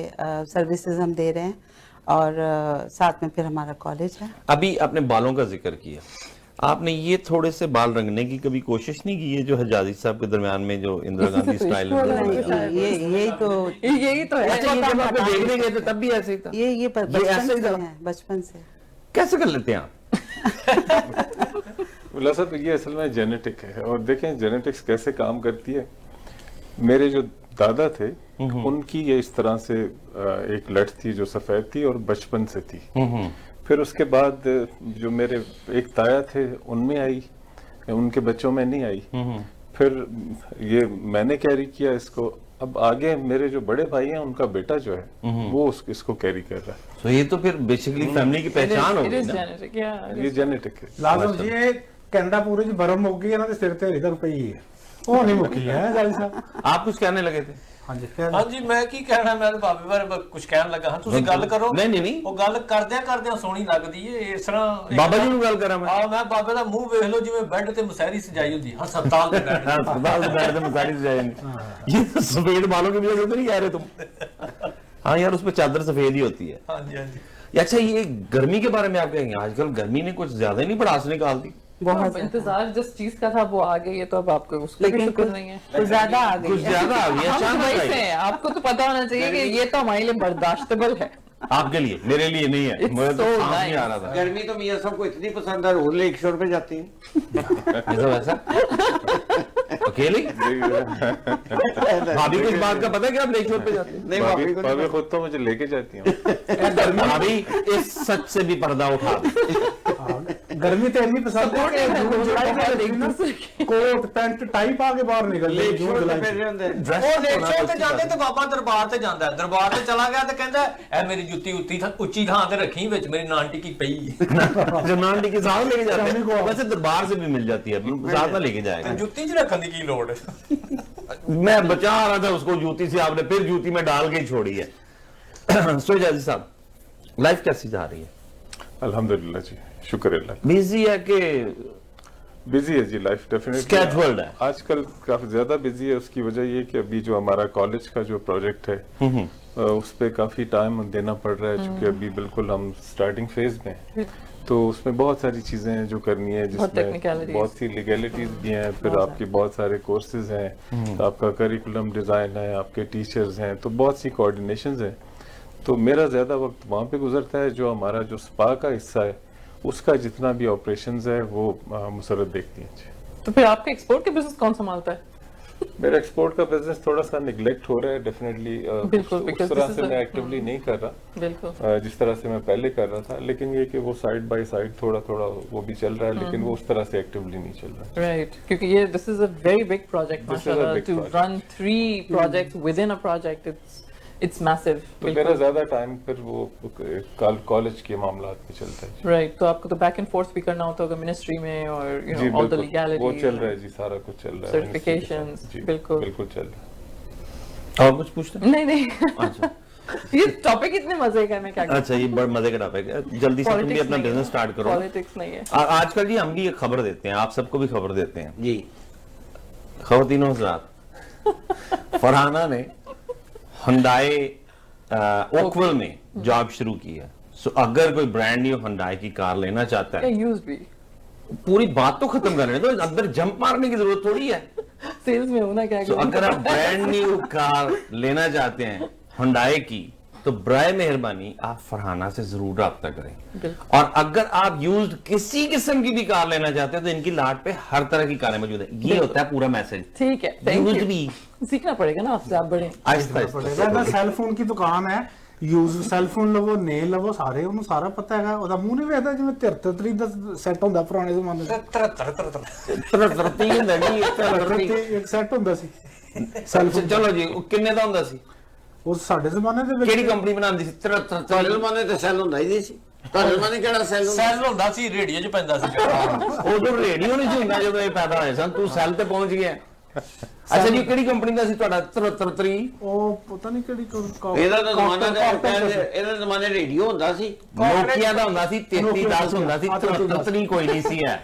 سروسز ہم دے رہے ہیں، اور ساتھ میں پھر ہمارا کالج ہے. ابھی آپ نے بالوں کا ذکر کیا، آپ نے یہ تھوڑے سے بال رنگنے کی کبھی کوشش نہیں کی؟ یہ جو حجازی صاحب کے درمیان میں جو اندرا گاندھی سٹائل یہی تو ہے. اچھا یہ جب آپ دیکھنے گئے تھے تب بھی ایسے ہی تھا؟ یہ بچپن سے. کیسے کر لیتے ہیں آپ؟ اللہ صاحب یہ اصل میں جینیٹک ہے، اور دیکھیں جینیٹکس کیسے کام کرتی ہے. میرے جو دادا تھے ان کی یہ اس طرح سے ایک لٹ تھی جو سفید تھی اور بچپن سے تھی. پھر اس کے بعد جو میرے ایک تایا تھے ان میں آئی، ان کے بچوں میں نہیں آئی. پھر یہ میں نے کیری کیا اس کو. اب آگے میرے جو بڑے بھائی ہیں ان کا بیٹا جو ہے وہ اس کو کیری کر رہا ہے. تو یہ تو پھر بیسیکلی فیملی کی پہچان ہو گئی نا. یہ جینیٹک ہے. لازم جی کینیڈا پورے جی برم مک گئی ہے نا تے سر تے ادھر روپے ہی ہے، وہ نہیں مکی ہے. جالی صاحب آپ کچھ کہنے لگے تھے؟ ہاں جی میں کی کہنا، میں بابے بارے کچھ کہن لگا ہاں. تسی گل کرو. نہیں وہ گل کردیاں سونی لگدی ہے. اس طرح بابا جی نوں گل کراں میں بابے دا منہ ویکھ لو جویں بیڈ تے مسہری سجائی ہوندی ہسپتال تے بیڈ تے مسہری سجائی ہوندی. یہ سفید بالوں کی وجہ سے تو نہیں کہہ رہے تم؟ ہاں یار اس پہ چادر سفید ہی ہوتی ہے. ہاں جی ہاں جی. اچھا یہ گرمی کے بارے میں آپ کہیں گے؟ آج کل گرمی نے کچھ زیادہ ہی نہیں پڑاس نکال دی. بہت انتظار جس چیز کا تھا وہ آ گئی ہے، تو اب آپ کو اس کا بھی شکر نہیں ہے. کچھ زیادہ آ گئی. کچھ زیادہ آ گئی. اچانک آپ کو تو پتا ہونا چاہیے کہ یہ تو ہمارے لیے برداشتبل ہے. آپ کے لیے، میرے لیے نہیں ہے. مجھے تو سانس نہیں آ رہا تھا. گرمی تو میاں صاحب کو اتنی پسند ہے، روز لیک شور پہ جاتی ہیں. ایسا اکیلی بھابھی کو اس بات کا پتا ہے کہ آپ لیک شور پہ جاتے ہیں؟ نہیں بھابھی خود تو مجھے لے کے جاتی ہیں. بھابھی اس سچ سے بھی پردہ اٹھا دیں. गर्मी तो इतनी पसंद है कि जून जुलाई में देखी ना कोट पैंट टाई पा के बाहर निकल लेक जून शो जुलाई ਤੇ ਫਿਰ ਹੁੰਦੇ ਉਹ ਲੇਕ ਸ਼ੋ ਤੇ ਜਾਂਦੇ ਤੇ ਬਾਬਾ ਦਰਬਾਰ ਤੇ ਜਾਂਦਾ ਹੈ। ਦਰਬਾਰ ਤੇ ਚਲਾ ਗਿਆ ਤੇ ਕਹਿੰਦਾ ਐ ਮੇਰੀ ਜੁੱਤੀ ਉੱਚੀ ਥਾਂ ਤੇ ਰੱਖੀ ਵਿੱਚ ਮੇਰੀ ਨਾਨ ਟਿੱਕੀ ਪਈ जो नान के साथ लेके जाते हैं वैसे दरबार से भी मिल जाती है, साथ में लेके जाएगा। ਜੁੱਤੀ 'ਚ ਰੱਖਣ ਦੀ ਕੀ ਲੋੜ ਹੈ? मैं बचा रहा था उसको जूती से, आपने फिर जूती में डाल के ही छोड़ी है। सोजाजी साहब लाइफ कैसी जा रही है? अल्हम्दुलिल्लाह जी, शुक्र अल्लाह। बिजी है कि बिजी है जी लाइफ, डेफिनेटली Scheduled है। आजकल काफी ज्यादा बिजी है। उसकी वजह ये कि अभी जो हमारा कॉलेज का जो प्रोजेक्ट है उस पे काफी टाइम देना पड़ रहा है, क्योंकि अभी बिल्कुल हम स्टार्टिंग फेज में हैं। तो उसमें बहुत सारी चीजें हैं जो करनी है, जिसमें बहुत सी लीगैलिटीज भी हैं, फिर आपके बहुत सारे कोर्सेज हैं, आपका करिकुलम डिजाइन है, आपके टीचर्स हैं, तो बहुत सी कोऑर्डिनेशंस हैं। तो मेरा ज्यादा वक्त वहाँ पे गुजरता है। जो हमारा जो स्पा का हिस्सा है उसका जितना भी ऑपरेशंस है वो मुसरत देखती है। तो फिर आपका एक्सपोर्ट का बिजनेस कौन संभालता है? मेरा एक्सपोर्ट का बिजनेस थोड़ा सा निगलेक्ट हो रहा है डेफिनेटली। उस तरह से मैं एक्टिवली नहीं कर रहा बिल्कुल जिस तरह से मैं पहले कर रहा था, लेकिन ये कि वो साइड बाय साइड थोड़ा थोड़ा वो भी चल रहा है, लेकिन वो उस तरह से एक्टिवली नहीं चल रहा है। राइट, क्योंकि ये this is a very big project माशाल्लाह, to run 3 projects within a project, it's massive. तो मेरा ज्यादा टाइम फिर वो कॉलेज के मामलात में चलता है। राइट, तो आपको तो बैक एंड फोर्थ भी करना होता होगा मिनिस्ट्री में, और you know all the legality, वो चल रहा है जी, सारा कुछ चल रहा है, सर्टिफिकेशंस, बिल्कुल बिल्कुल चल रहा है। और कुछ पूछते हैं? नहीं अच्छा ये टॉपिक इतने मजे का, मैं क्या कहूं? अच्छा, ये बड़ा मजे का टॉपिक है। जल्दी से तुम भी अपना बिजनेस स्टार्ट करो। पॉलिटिक्स नहीं है आजकल जी हम भी एक खबर देते हैं, आप सबको भी खबर देते हैं जी। खवातीनो हज़रात, फरहाना ने हुंडई ओकविल में जॉब शुरू की है। सो अगर कोई ब्रांड न्यू हुंडई की कार लेना चाहता है, यूज्ड भी, पूरी बात तो खत्म करने दो, अंदर जंप मारने की जरूरत थोड़ी है। सेल्स में होना क्या तो अगर आप ब्रांड न्यू कार लेना चाहते हैं हुंडई की, तो बराए मेहरबानी आप फरहाना से जरूर रब्ता करें। और अगर आप यूज्ड किसी किस्म की भी कार लेना चाहते हैं तो इनकी लाट पे हर तरह की कारें मौजूद है। ये होता है पूरा मैसेज। ठीक है, थैंक यूज्ड यू। भी सीखना पड़ेगा ना आपसे, आप बड़े आहिस्ता सेल फोन की दुकान है, यूज सेल फोन लवो ने लवो सारे ਉਹਨੂੰ ਸਾਰਾ ਪਤਾ ਹੈਗਾ। ਉਹਦਾ ਮੂੰਹ ਨਹੀਂ ਵੇਖਦਾ ਜਿਵੇਂ 33 ਦਾ ਸੈੱਟ ਹੁੰਦਾ ਪੁਰਾਣੇ ਜ਼ਮਾਨੇ ਦਾ। 33 ਹੁੰਦਾ ਜੀ, ਇੱਕ ਸੈੱਟ ਹੁੰਦਾ ਸੀ ਚਲੋ ਜੀ, ਉਹ ਕਿੰਨੇ ਦਾ ਹੁੰਦਾ ਸੀ? ਉਹ ਸਾਡੇ ਜ਼ਮਾਨੇ ਦੇ ਵਿੱਚ ਕਿਹੜੀ ਕੰਪਨੀ ਬਣਾਉਂਦੀ ਸੀ? ਤੁਹਾਡੇ ਜ਼ਮਾਨੇ ਤੇ ਸੈੱਲ ਹੁੰਦਾ ਹੀ ਨਹੀਂ ਸੀ। ਤੁਹਾਡੇ ਜ਼ਮਾਨੇ ਕਿਹੜਾ ਸੈੱਲ ਹੁੰਦਾ? ਸੈੱਲ ਹੁੰਦਾ ਸੀ, ਰੇਡੀਓ 'ਚ ਪੈਂਦਾ ਸੀ। ਉਦੋਂ ਰੇਡੀਓ ਨਹੀਂ ਸੀ ਹੁੰਦਾ ਜਦੋਂ ਇਹ ਪੈਦਾ ਹੋਏ ਸਨ। ਤੂੰ ਸੈੱਲ ਤੇ ਪਹੁੰਚ ਗਿਆ। ਅੱਛਾ ਜੀ, ਕਿਹੜੀ ਕੰਪਨੀ ਦਾ ਸੀ ਤੁਹਾਡਾ 33? ਉਹ ਪਤਾ ਨਹੀਂ ਕਿਹੜੀ ਇਹਦਾ ਤਾਂ ਜ਼ਮਾਨਾ ਇਹਦਾ ਜ਼ਮਾਨੇ ਰੇਡੀਓ ਹੁੰਦਾ ਸੀ, ਨੋਕੀਆ ਦਾ ਹੁੰਦਾ ਸੀ, 3310 ਹੁੰਦਾ ਸੀ, 33 ਕੋਈ ਨਹੀਂ ਸੀ ਹੈ।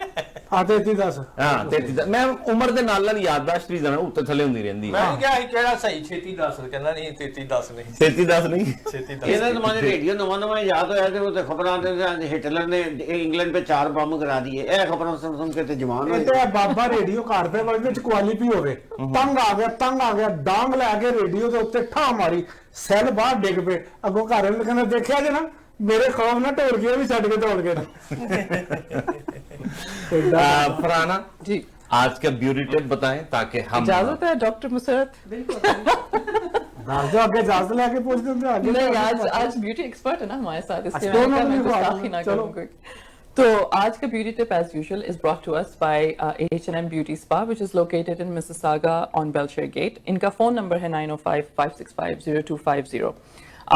ਹਾਂ 3310 ਹਾਂ 3310। ਮੈਂ ਉਮਰ ਦੇ ਨਾਲ ਨਾਲ ਯਾਦਦਾਸ਼ਤ ਵੀ ਜਣਾ ਉੱਤੇ ਥੱਲੇ ਹੁੰਦੀ ਰਹਿੰਦੀ ਮੈਂ ਕਿਹਾ ਸੀ ਕਿਹੜਾ ਸਹੀ, ਛੇਤੀ ਦੱਸ, ਕਹਿੰਦਾ ਨਹੀਂ 3310 ਨਹੀਂ, 3310 ਨਹੀਂ, ਛੇਤੀ ਦੱਸ। ਇਹਦਾ ਜ਼ਮਾਨੇ ਰੇਡੀਓ ਨਵਾਂ ਯਾਦ ਹੋਇਆ ਤੇ ਉਹ ਤੇ ਖਬਰਾਂ ਆਉਂਦੇ ਹਿਟਲਰ ਨੇ ਇੰਗਲੈਂਡ पे 4 ਬੰਬ ਕਰਾ ਦਿਏ। ਇਹ ਖਬਰਾਂ ਸੁਣ ਕੇ ਤੇ ਜਵਾਨ ਹੋਏ। ਤੇ ਬਾਬਾ ਰੇਡੀਓ ਘਰ ਤੇ ਵਾਲੇ ਵਿੱਚ ਕੁਆਲਿਟੀ ਹੋਵੇ, ਤੰਗ ਆ ਗਿਆ ਡਾਂਗ ਲੈ ਕੇ ਰੇਡੀਓ ਦੇ ਉੱਤੇ ਠਾ ਮਾਰੀ, ਸੈੱਲ ਬਾਹਰ ਡਿੱਗ ਪਏ। ਅੱਗੋਂ ਘਰ ਵਾਲੇ ਕਹਿੰਦੇ ਦੇਖਿਆ ਜੇ ਨਾ मेरे खौफ ना तोड़ के भी छड़ के तोड़ के फरहाना जी, आज का ब्यूटी टिप बताएं ताकि हम इजाजत है डॉक्टर मुसरत? जो आगे इजाजत लेके पूछ देंगे आगे नहीं, आज ब्यूटी एक्सपर्ट है ना हमारे साथ, इसलिए मैं गुस्ताखी ना करूं। तो आज का beauty tip as usual is brought to us by H&M Beauty Spa, which is located in Mississauga on Belshire Gate. इनका फोन नंबर है 9055650250।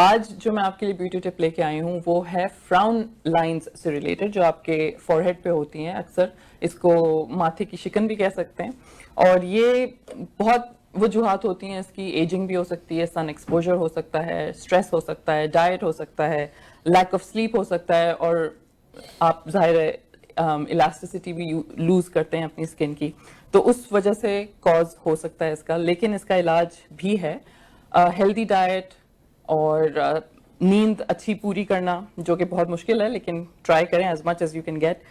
आज जो मैं आपके लिए ब्यूटी टिप लेके आई हूँ वो है फ्राउन लाइंस से रिलेटेड, जो आपके फॉरहेड पे होती हैं अक्सर। इसको माथे की शिकन भी कह सकते हैं, और ये बहुत वजूहात होती हैं इसकी। एजिंग भी हो सकती है, सन एक्सपोजर हो सकता है, स्ट्रेस हो सकता है, डाइट हो सकता है, लैक ऑफ स्लीप हो सकता है, और आप ज़ाहिर है इलास्टिसिटी भी लूज करते हैं अपनी स्किन की, तो उस वजह से कॉज हो सकता है इसका। लेकिन इसका इलाज भी है, हेल्दी डाइट और नींद अच्छी पूरी करना, जो कि बहुत मुश्किल है, लेकिन ट्राई करें as much as you can get.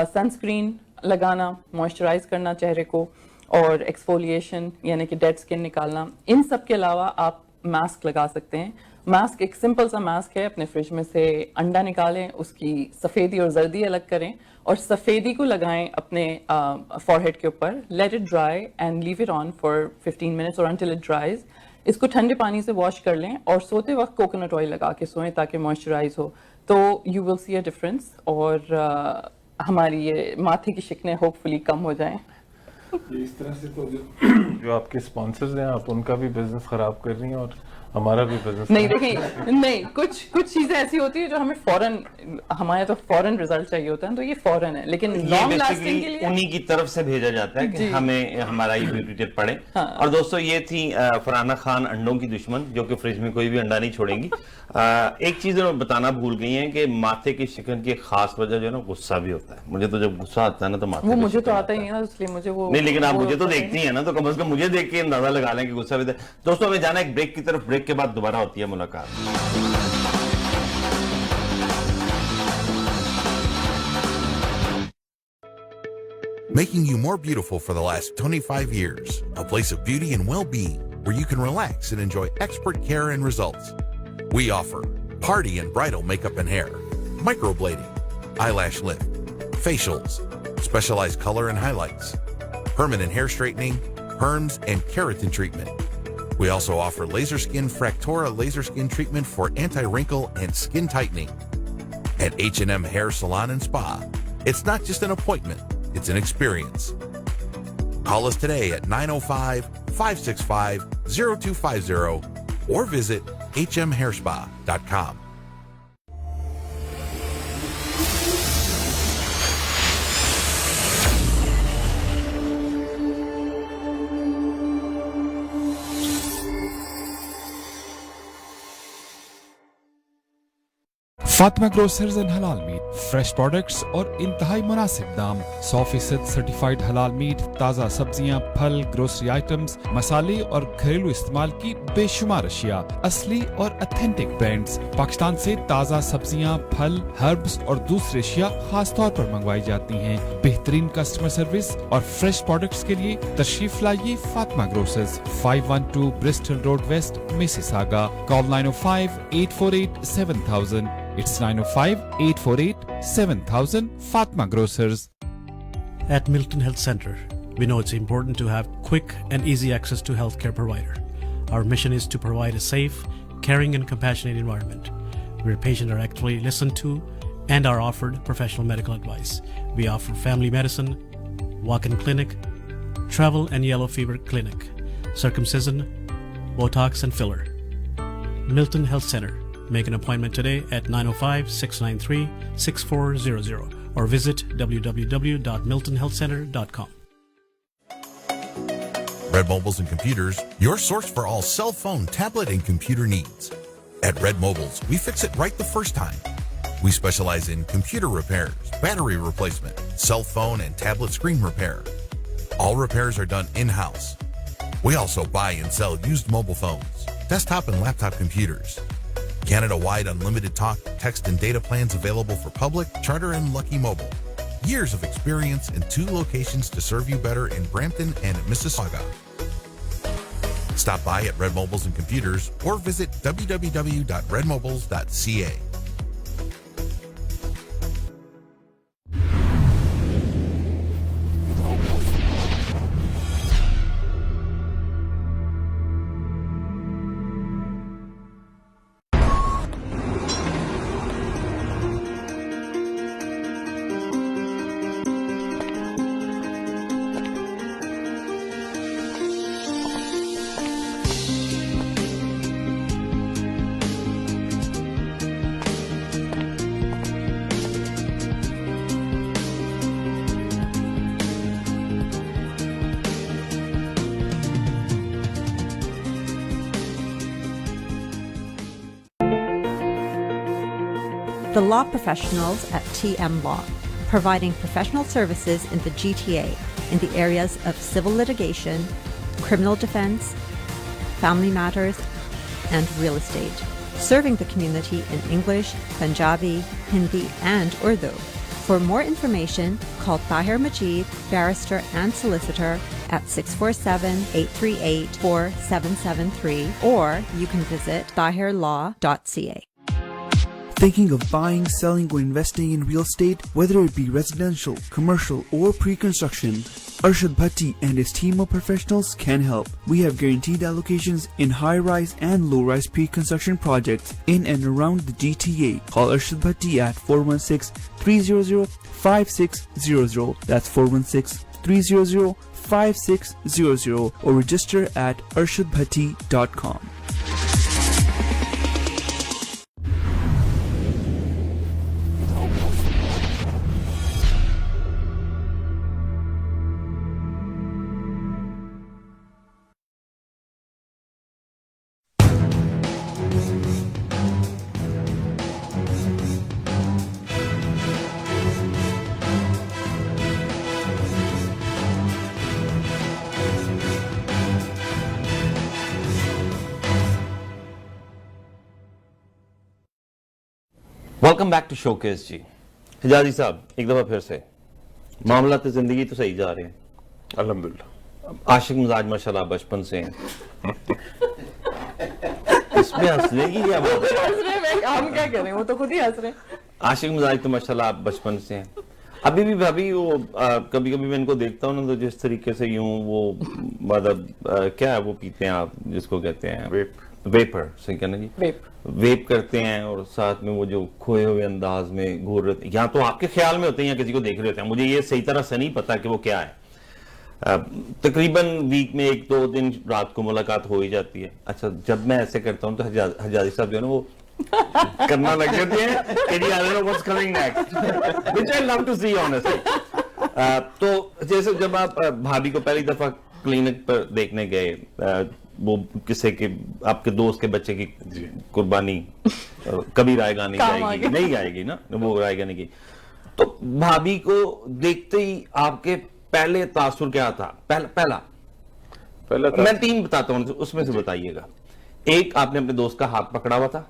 Sunscreen लगाना, मॉइस्चराइज करना चेहरे को, और एक्सफोलिएशन यानी कि डेड स्किन निकालना। इन सब के अलावा आप मास्क लगा सकते हैं। मास्क एक सिंपल सा मास्क है, अपने फ्रिज में से अंडा निकालें, उसकी सफ़ेदी और जर्दी अलग करें, और सफ़ेदी को लगाएं अपने फॉरहेड के ऊपर। Let it dry and leave it on for 15 minutes और अनटिल इट ड्राइज। इसको ठंडे पानी से वॉश कर लें, और सोते वक्त कोकोनट ऑयल लगा के सोएं ताकि मॉइस्चराइज हो, तो you will see a difference. और ہماری یہ ماتھے کی شکنیں ہوپفلی کم ہو جائیں. اس طرح سے تو جو آپ کے سپانسرز ہیں آپ ان کا بھی بزنس خراب کر رہی ہیں اور ہمارا بھی بزنس. نہیں دیکھیں, نہیں کچھ چیزیں ایسی ہوتی ہیں جو ہمیں فوراً, ہمارے تو فوراً رزلٹ چاہیے ہوتا ہے, تو یہ فوراً ہے, لیکن لانگ لاسٹنگ کے لیے انہی کی طرف سے بھیجا جاتا ہے کہ ہمیں ہمارا یہ بیوٹی ٹپ پڑے. اور دوستو یہ تھی فرحانہ خان انڈوں کی دشمن, جو کہ فریج میں کوئی بھی انڈا نہیں چھوڑیں گی. ایک چیز بتانا بھول گئی ہیں کہ ماتھے کی شکن کی ایک خاص وجہ جو ہے نا غصہ بھی ہوتا ہے. مجھے تو جب غصہ آتا ہے نا تو ماتھے, وہ مجھے تو آتا ہی ہے نا, اس لیے مجھے وہ نہیں, لیکن آپ مجھے تو دیکھتی ہیں نا, تو کم از کم مجھے دیکھ کے اندازہ لگا لیں کہ غصہ بھی. دوستوں ہمیں جانا ایک بریک کی طرف, بریک کے بعد دوبارہ ہوتی ہے ملاقات. Making you more beautiful for the last 25 years. A place of beauty and well-being where you can relax and enjoy expert care and results. We offer party and bridal makeup and hair, microblading, eyelash lift, facials, specialized color and highlights, permanent hair straightening, perms, and keratin treatment. We also offer laser skin Fractora laser skin treatment for anti-wrinkle and skin tightening. At H&M Hair Salon and Spa, it's not just an appointment, it's an experience. Call us today at 905-565-0250 or visit hmhairspa.com. Fatima grocers and حلال meat, fresh products اور انتہائی مناسب دام, 100% certified حلال meat, تازہ سبزیاں, پھل, grocery items, مسالے اور گھریلو استعمال کی بے شمار اشیاء, اصلی اور اتھینٹک برانڈز. پاکستان سے تازہ سبزیاں, پھل, ہربز اور دوسری اشیاء خاص طور پر منگوائی جاتی ہیں. بہترین کسٹمر سروس اور فریش پروڈکٹس کے لیے تشریف لائیے Fatima grocers, 512 Bristol Road West, Mississauga. Call 905-848-7000. It's 905-848-7000. Fatma Grocers. At Milton Health Center, we know it's important to have quick and easy access to healthcare provider. Our mission is to provide a safe, caring and compassionate environment where patients are actively listened to and are offered professional medical advice. We offer family medicine, walk-in clinic, travel and yellow fever clinic, circumcision, Botox and filler. Milton Health Center. Make an appointment today at 905-693-6400 or visit www.miltonhealthcenter.com. Red Mobiles and Computers, your source for all cell phone, tablet, and computer needs. At Red Mobiles, we fix it right the first time. We specialize in computer repairs, battery replacement, cell phone and tablet screen repair. All repairs are done in-house. We also buy and sell used mobile phones, desktop and laptop computers. Canada-wide unlimited talk, text, and data plans available for public, charter, and Lucky Mobile. Years of experience and 2 locations to serve you better in Brampton and Mississauga. Stop by at Red Mobiles and Computers or visit www.redmobiles.ca. The law professionals at TM Law, providing professional services in the GTA in the areas of civil litigation, criminal defense, family matters, and real estate. Serving the community in English, Punjabi, Hindi, and Urdu. For more information, call Tahir Majid, barrister and solicitor, at 647-838-4773, or you can visit tahirlaw.ca. Thinking of buying, selling, or investing in real estate, whether it be residential, commercial, or pre-construction, Arshad Bhatti and his team of professionals can help. We have guaranteed allocations in high-rise and low-rise pre-construction projects in and around the GTA. Call Arshad Bhatti at 416-300-5600. That's 416-300-5600 or register at arshadbhatti.com. Welcome back to showcase जी। हिजाजी साहब एक दफा फिर से मामला तो जिंदगी तो सही जा रहे हैं अल्हम्दुलिल्लाह। आशिक मिजाज माशाल्लाह बचपन से हैं। इसमें हंसने की क्या बात है? हम क्या करें, वो तो खुद ही हंस रहे हैं। आशिक मिजाज तो माशाल्लाह आप बचपन से हैं। अभी भी भाभी वो कभी कभी मैं इनको देखता हूँ ना तो जिस तरीके से यूं वो मतलब क्या है वो पीते हैं आप जिसको कहते हैं वेपर, सही कहना जी, वेप करते हैं और साथ में वो जो खोए हुए अंदाज में घूर रहे हैं, या तो आपके ख्याल में होते हैं या किसी को देख रहे होते हैं, मुझे ये सही तरह से नहीं पता कि वो क्या है। तकरीबन वीक में 1-2 दिन रात को मुलाकात हो ही जाती है। अच्छा, जब मैं ऐसे करता हूँ तो हजारी साहब जो है ना वो करना लग जाते हैं कि जी I don't know what's coming next, which I love to see honestly. तो जैसे जब आप भाभी को पहली दफा क्लिनिक पर देखने गए, वो किसी के आपके दोस्त के बच्चे की कुर्बानी कभी रायगा नहीं जाएगी, नहीं आएगी ना वो रायगा नहीं की, तो भाभी को देखते ही आपके पहले तासुर क्या था? पहला मैं 3 बताता हूँ, उसमें से बताइएगा। एक, आपने अपने दोस्त का हाथ पकड़ा हुआ था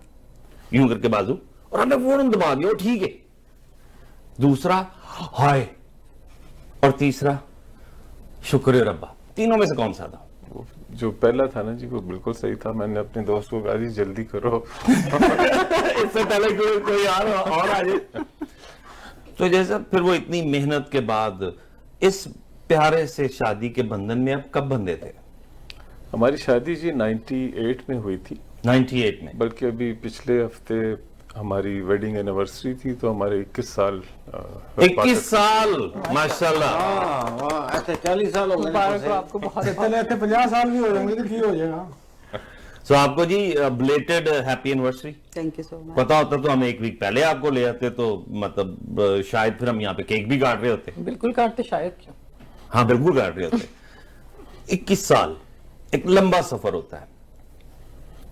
यूं करके बाजू और आपने फौरन दबा दिया, ठीक है। दूसरा हाय, और तीसरा शुक्र रब्बा। तीनों में से कौन सा था? जो पहला था ना जी वो बिल्कुल सही था। मैंने अपने दोस्त को कहा जी जल्दी करो इससे पहले कोई और आ जाए। तो जैसा फिर वो इतनी मेहनत के बाद इस प्यारे से शादी के बंधन में आप कब बंधे थे? हमारी शादी जी 98 में हुई थी। 98 में? बल्कि अभी पिछले हफ्ते हमारी वेडिंग एनिवर्सरी थी, तो हमारे 21 साल 21 साल माशाल्लाह। अच्छा 40 साल हो गए आपको बहुत 50 साल भी हो जाएंगे तो ठीक हो जाएगा। सो आपको जी belated happy anniversary. Thank you so much. पता होता तो हम 1 वीक पहले आपको ले आते, तो मतलब शायद फिर हम यहाँ पे केक भी काट रहे होते। बिल्कुल काटते, शायद क्यों। हाँ बिल्कुल काट रहे होते। 21 साल एक लंबा सफर होता है।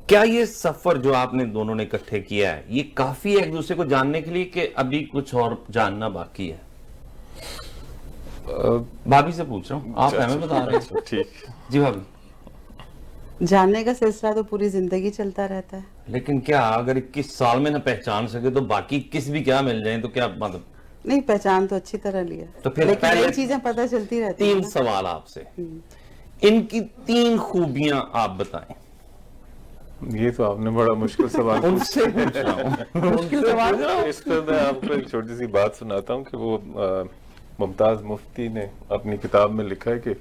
क्या ये सफर जो आपने दोनों ने इकट्ठे किया है ये काफी है एक दूसरे को जानने के लिए कि अभी कुछ और जानना बाकी है? भाभी से पूछ रहा हूँ, आप हमें बता रहे हैं। ठीक जी भाभी। जानने का सिलसिला तो पूरी जिंदगी चलता रहता है। लेकिन क्या अगर 21 साल में ना पहचान सके तो बाकी किस भी क्या मिल जाए तो क्या मतलब? नहीं, पहचान तो अच्छी तरह लिया, तो फिर लेकिन पहले नई चीजें पता चलती रहती हैं। 3 सवाल आपसे, इनकी 3 खूबियां आप बताएं। ये तो आपने बड़ा मुश्किल सवाल उनसे पूछ रहा हूं। मुश्किल सवाल। इस पर मैं आपको एक छोटी सी बात सुनाता हूँ कि वो मुमताज मुफ्ती ने अपनी किताब में लिखा है कि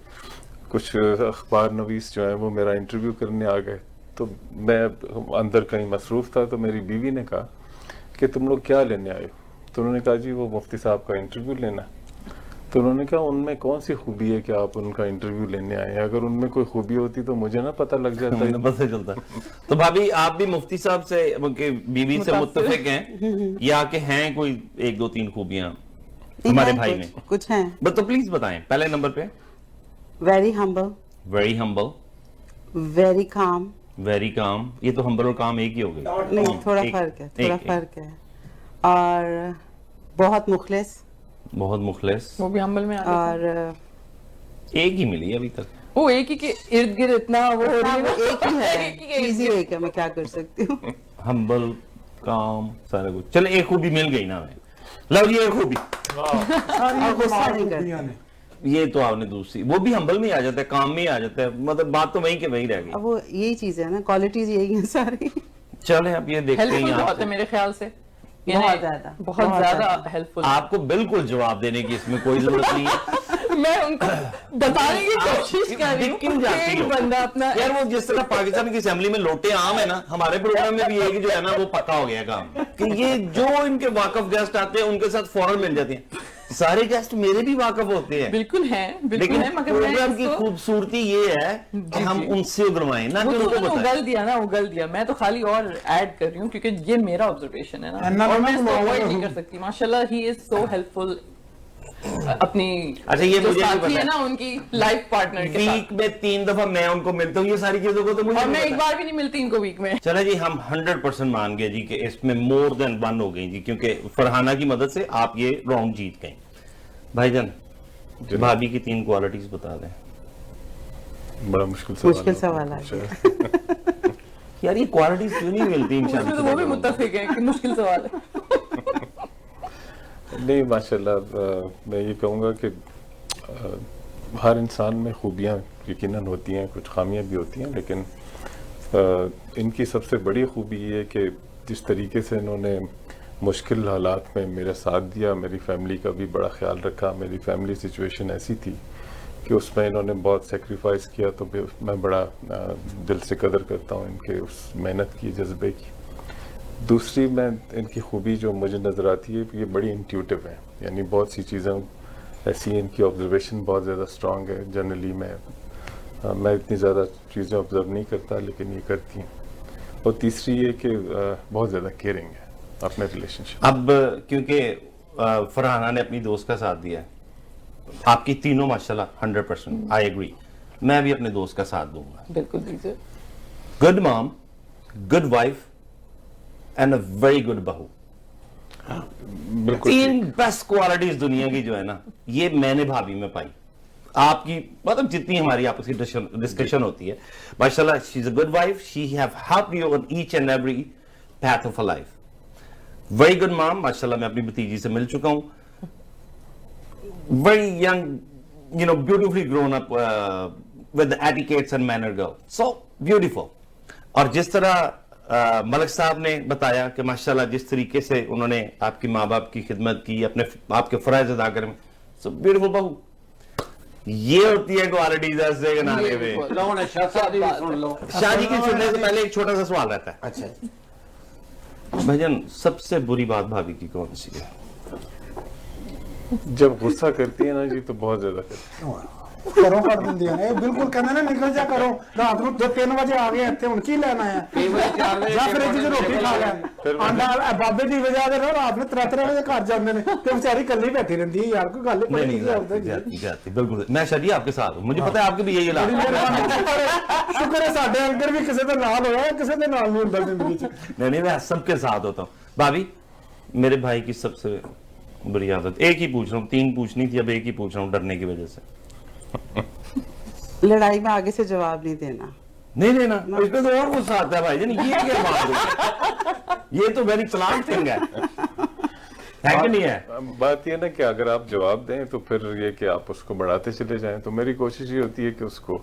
कुछ अखबार नवीस जो है वो मेरा इंटरव्यू करने आ गए, तो मैं अंदर कहीं मसरूफ था, तो मेरी बीवी ने कहा कि तुम लोग क्या लेने आए हो? तो उन्होंने कहा जी वो मुफ्ती साहब का इंटरव्यू लेना। तो उन्होंने कहा उनमें कौन सी खूबी है कि आप उनका इंटरव्यू लेने आए हैं? अगर उनमें कोई खूबी होती तो मुझे ना पता लग जाता है। पता चलता। तो भाभी आप भी मुफ्ती साहब से बीवी से मुत्तफिक हैं या कि हैं कोई 1 2 3 खूबियां हमारे भाई में? कुछ हैं। तो प्लीज बताएं। पहले नंबर पे very humble. Very humble. Very calm. Very calm. ये तो हम्बल और काम एक ही हो गए। नहीं, थोड़ा फर्क है, थोड़ा फर्क है। और बहुत मुखलिस। बहुत मुखलिस। वो भी हम्बल में आ गया। और एक ही मिली अभी तक। वो एक ही के इर्द गिर्द इतना वो हो रही है। एक ही है, इजी एक है, मैं क्या कर सकती हूँ। हम्बल, काम, सारा कुछ। चलो एक खूबी मिल गई ना हमें। लव ये खूबी। ये तो आपने दूसरी, वो भी हम्बल में आ जाता है, काम में आ जाता है, मतलब बात तो वहीं के वहीं रह गई। अब वो यही चीज है ना, क्वालिटीज यही है सारी। चले अब ये देखते हैं बहुत है मेरे ख्याल से, बहुत ज्यादा हेल्पफुल। आपको बिल्कुल जवाब देने की इसमें कोई जरूरत नहीं है। میں ان کو بتانے کی کوشش کر رہی کیوں ہوں جاتی ایک ہو؟ بندہ اپنا یار وہ جس طرح پاکستان کی اسمبلی میں لوٹے عام ہے نا، ہمارے پروگرام میں بھی ایک جو ہے نا وہ پکا ہو گیا کام کہ یہ جو ان کے واقف گیسٹ آتے ہیں ان کے ساتھ فوراً مل جاتے ہیں. سارے گیسٹ میرے بھی واقف ہوتے ہیں بالکل ہیں، بالکل لیکن ہیں، مگر پروگرام کی خوبصورتی یہ ہے کہ ہم ان سے اگلوائیں نہ کہ ان کو بتائیں. اگل دیا میں تو خالی اور ایڈ کر رہی ہوں کیونکہ یہ میرا آبزرویشن ہے نا، اور میں اس کو اوائڈ نہیں کر سکتی. ماشاءاللہ ہی از سو ہیلپ فل اپنی اچھا یہ جو مجھے نہیں ساتھی ہے نا پتا ان کی لائف پارٹنر کے ویک میں 3 دفعہ میں ان کو ملتا ہوں، یہ ساری چیزوں کو تو مجھے اور میں نہیں ایک پتا. بار بھی نہیں ملتی ان کو ویک میں. چلے جی ہم 100% مان گئے جی کہ اس میں مور دین 1 ہو گئی جی، کیونکہ فرحانہ کی مدد سے آپ یہ راؤنڈ جیت گئے. بھائی جان بھابھی کی 3 کوالٹیز بتا دیں. بڑا مشکل سوال ہے یار یہ کوالٹیز کیوں نہیں ملتی تو وہ بھی متفق ہے کہ مشکل سوال ہے. نہیں ماشاءاللہ میں یہ کہوں گا کہ ہر انسان میں خوبیاں یقیناً ہوتی ہیں، کچھ خامیاں بھی ہوتی ہیں، لیکن ان کی سب سے بڑی خوبی یہ ہے کہ جس طریقے سے انہوں نے مشکل حالات میں میرا ساتھ دیا، میری فیملی کا بھی بڑا خیال رکھا. میری فیملی سچویشن ایسی تھی کہ اس میں انہوں نے بہت سیکریفائس کیا، تو میں بڑا دل سے قدر کرتا ہوں ان کے اس محنت کی، جذبے کی. دوسری میں ان کی خوبی جو مجھے نظر آتی ہے یہ بڑی انٹیوٹیو ہے، یعنی بہت سی چیزیں ایسی ہیں، ان کی آبزرویشن بہت زیادہ اسٹرانگ ہے. جنرلی میں اتنی زیادہ چیزیں آبزرو نہیں کرتا لیکن یہ کرتی ہیں. اور تیسری یہ کہ بہت زیادہ کیئرنگ ہے اپنے ریلیشن شپ. اب کیونکہ فرحانہ نے اپنی دوست کا ساتھ دیا ہے، آپ کی تینوں ماشاءاللہ 100% آئی ایگری، میں بھی اپنے دوست کا ساتھ دوں گا. بالکل دیجیے. گڈ مام، good wife and a very good بہو. 3 بیسٹ کوالٹیز دنیا کی جو ہے نا یہ میں نے بھابھی میں پائی. آپ کی مطلب جتنی ہماری آپس کی ڈسکشن ہوتی ہے ماشاءاللہ she is a good wife, she have helped you on each and every path of a life. Very good mom, ماشاءاللہ میں اپنی بھتیجی سے مل چکا ہوں. Very young, beautifully grown up with the etiquettes and manner girl. So beautiful. اور جس طرح ملک صاحب نے بتایا کہ ماشاءاللہ جس طریقے سے انہوں نے آپ کی ماں باپ کی خدمت کی، آپ کے فرائض ادا کرنے میں، so beautiful بہو. یہ ہوتی ہے کوالٹیز ایسے گنانے میں. شادی کے سننے سے پہلے ایک چھوٹا سا سوال رہتا ہے. اچھا بھائی جان سب سے بری بات بھابھی کی کون سی ہے؟ جب غصہ کرتی ہے نا جی تو بہت زیادہ کرتی ہے. کرو کر دیں ہے بالکل کہنا نا نکل جا کرو رات کو 3 بجے آ گئے اتنے ہوں کی لینا ہے یا فریج سے روٹی کھا لیں آنڈا بابے دی وجہ سے رات میں 3 بجے گھر جاندے نے تے بیچاری کلی بیٹھی رہندی ہے. یار کوئی گل نہیں جاتی بالکل. میں شادی آپ کے ساتھ ہوں، مجھے پتا ہے آپ کے بھی یہی علاقہ. شکر ہے ساڈے انکر بھی کسی دے نال ہویا، کسی دے نال نہیں ہوندا زندگی چ. نہیں میں سب کے ساتھ ہوتا ہوں. بھابھی میرے بھائی کی سب سے بری عادت ایک ہی پوچھ رہا ہوں، 3 پوچھنی تھی اب ایک ہی پوچھ رہا ہوں ڈرنے کی وجہ سے. لڑائی میں آگے سے جواب نہیں دینا. نہیں دینا اس پہ تو اور غصہ آتا ہے بھائی جان. یہ کیا بات ہے؟ یہ تو ویری چلاک تھنگ ہے کہ نہیں ہے؟ بات یہ نا کہ اگر آپ جواب دیں تو پھر یہ کہ آپ اس کو بڑھاتے چلے جائیں. تو میری کوشش یہ ہوتی ہے کہ اس کو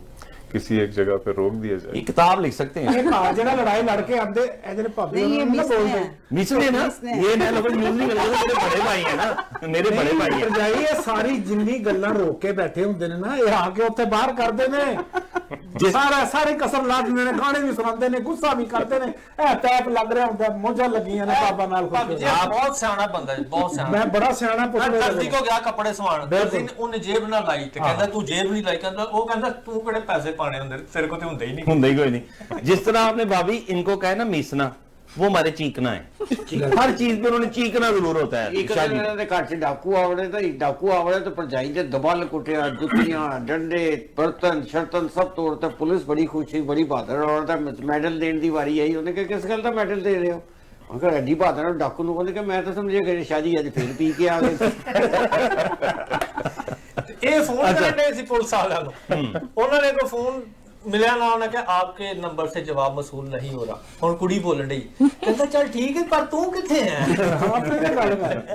کسی ایک جگہ پہ روک دیا جائے. یہ کتاب لکھ سکتے ہیں. یہ کہا جڑا لڑائی لڑ کے آندے اے جڑے پاپی نہ بولتے ہیں میسنے نا یہ نہ لفظ یوز نہیں کرتے. میرے بڑے بھائی ہیں نا، میرے بڑے بھائی ہیں. جائی یہ ساری جنی گلاں روک کے بیٹھے ہوندے نے نا، یہ آ کے اوتھے باہر کردے نے سارے قسم لا دیندے نے، گانے بھی سناندے نے، غصہ بھی کردے نے. اے ٹیپ لگ رہا ہوندا، موجاں لگیاں نے بابا نال خوش. آپ بہت سیاਣਾ بندہ ہے، بہت سیاਣਾ. میں بڑا سیاਣਾ پتر دردی کو گیا کپڑے سوان، دردی انہیں جیب نہ لائی تے کہندا تو جیب نہیں لائی، کہندا وہ کہندا تو کڑے پیسے پانے ہوندے تیرے کو تے ہوندا ہی نہیں. ہوندا ہی کوئی نہیں. جس طرح آپ نے بھابھی ان کو کہا نا میسنا، وہ ہمارے چیکنا ہے. ہر چیز پہ انہوں نے چیکنا ضرور ہوتا ہے. ایک انہوں نے گھر سے ڈاکو آوڑے تو پرجائی دے دبل کٹیا، جتیاں، ڈنڈے، برتن شرطن سب توڑتا. پولیس بڑی خوش ہوئی، بڑی بہادر عورت ہے. میڈل دین دی واری آئی، انہوں نے کہا کس گل کا میڈل دے رہے ہو؟ انہوں نے کہا ایڈی بہادر ڈاکو نو. کہ میں تو سمجھے کہ شادی اج پھر پی کے آ گئے. یہ فون کرنے سی پولیس والوں کو، انہوں نے کوئی فون ملیا نہ، انہوں نے کہا آپ کے نمبر سے جواب موصول نہیں ہو رہا. اور کڑی بولن ڈی کہتا چل ٹھیک ہے پر تو کتنے ہیں.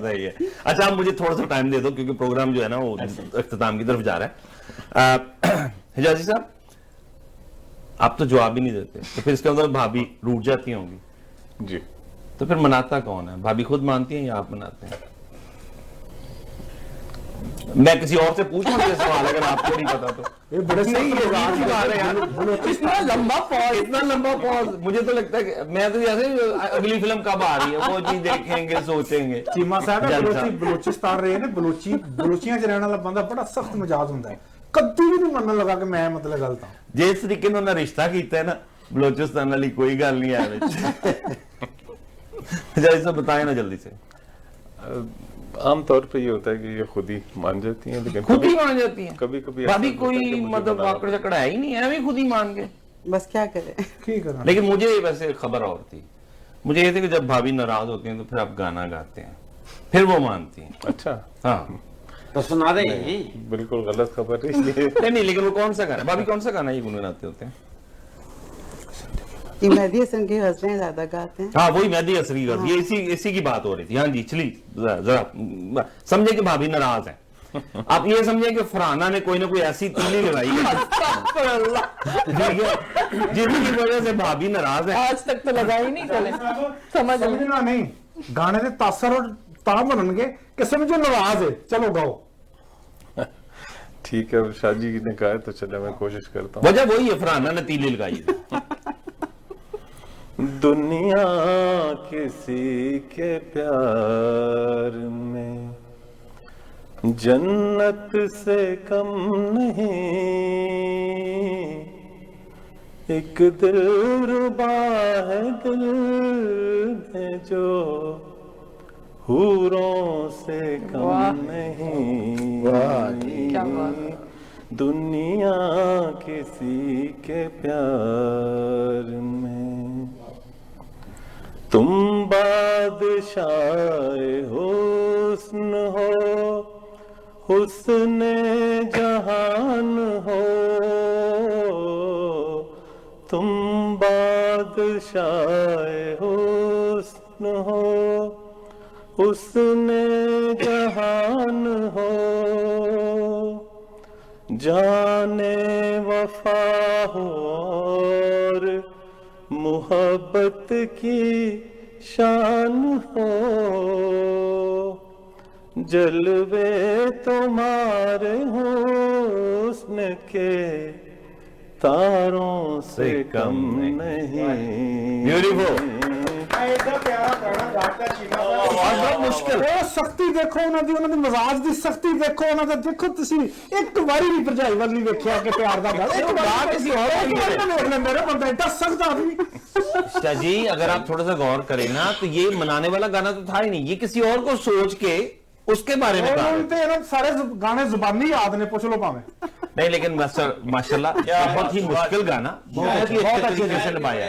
صحیح ہے. اچھا آپ مجھے تھوڑا سا ٹائم دے دو کیونکہ پروگرام جو ہے نا وہ اختتام کی طرف جا رہا ہے. حجازی صاحب آپ تو جواب ہی نہیں دیتے، تو پھر اس کے اندر بھابھی روٹ جاتی ہوں گی. جی تو پھر مناتا کون ہے؟ بھابھی خود مانتی ہیں یا آپ مناتے ہیں؟ मैं किसी और से पूछूं ये सवाल अगर आपको नहीं पता तो? ये बड़े नहीं, ये बात की बात है यार। इतना लंबा पॉज मुझे तो लगता है कि मैं तो जैसे अगली फिल्म कब आ रही है वो चीज देखेंगे सोचेंगे। चीमा साहब बलोचिस्तान रहे ने, बलोचियां च रहने वाला बंदा बड़ा सख्त मिजाज ਹੁੰਦਾ है, कद्दी भी नहीं मनने लगा कि मैं मतलब गलत हां। जिस तरीके ਨਾਲ रिश्ता ਕੀਤਾ है ना बलोचिस्तान वाली कोई गल नहीं है जैसे बताएं ना जल्दी से। आम तौर पे ये होता है कि ये खुद ही मान जाती हैं, लेकिन खुद ही मान जाती हैं कभी कभी भाभी कोई मतलब आकड़ चकड़ है ही नहीं है, भी खुद ही मान गए। बस क्या करें, ठीक है। लेकिन मुझे वैसे खबर और थी, मुझे ये थी कि जब भाभी नाराज होती हैं तो फिर आप गाना गाते हैं, फिर वो मानती हैं। अच्छा हाँ तो सुना दे। बिल्कुल गलत खबर है इसलिए नहीं, लेकिन वो कौन सा गाना, भाभी कौन सा गाना ये गुनगुनाते होते हैं? ये मेहदी हसन के हस्बैंड ज्यादा गाते हैं। हाँ वही मेहदी हसन की, ये इसी की बात हो रही थी। हाँ जी चलिए जरा समझे कि भाभी नाराज है, आप ये समझे कि फरहाना ने कोई ना कोई ऐसी तीली लगाई है जिसकी वजह से भाभी नाराज है। आज तक तो लगा ही नहीं, चले समझना नहीं, गाने ਦੇ ਤਾਸਰ और ਤਾ ਬਣਨਗੇ कि समझो नाराज है, चलो गाओ। ठीक है, शादी ने कहा है तो चलो मैं कोशिश करता हूँ। वजह वही है, फरहाना ने तीली लगाई है। दुनिया किसी के प्यार में जन्नत से कम नहीं, एक दिलरुबा है दिल में जो हूरों से कम नहीं। क्या बात। दुनिया किसी के प्यार में तुम बादशाह हुस्न हो, हुस्न जहान हो, तुम बादशाह हुस्न हो, हुस्न जहान हो, जाने वफा हो और मोहब्बत की शान हो, जलवे तुम्हारे हुस्न के तारों से कम नहीं। ब्यूटीफुल। मुश्किल सख्ती देखो उन्हों की मिजाज की सख्ती देखो, उन्होंने देखो तुम एक बारी भी भरजाई वाल नहीं वेख्या कि प्यार का गल किसी और देख लेंदे रे बंदा एडा सख्त आदमी। जी अगर आप थोड़ा सा गौर करें ना तो ये मनाने वाला गाना तो था ही नहीं, ये किसी और को सोच के उसके बारे में कहा। सारे गाने जुबानी याद ने, पूछ लो पावे नहीं, लेकिन माशाल्लाह बहुत ही मुश्किल गाना बहुत ही अच्छे तरीके से निभाया।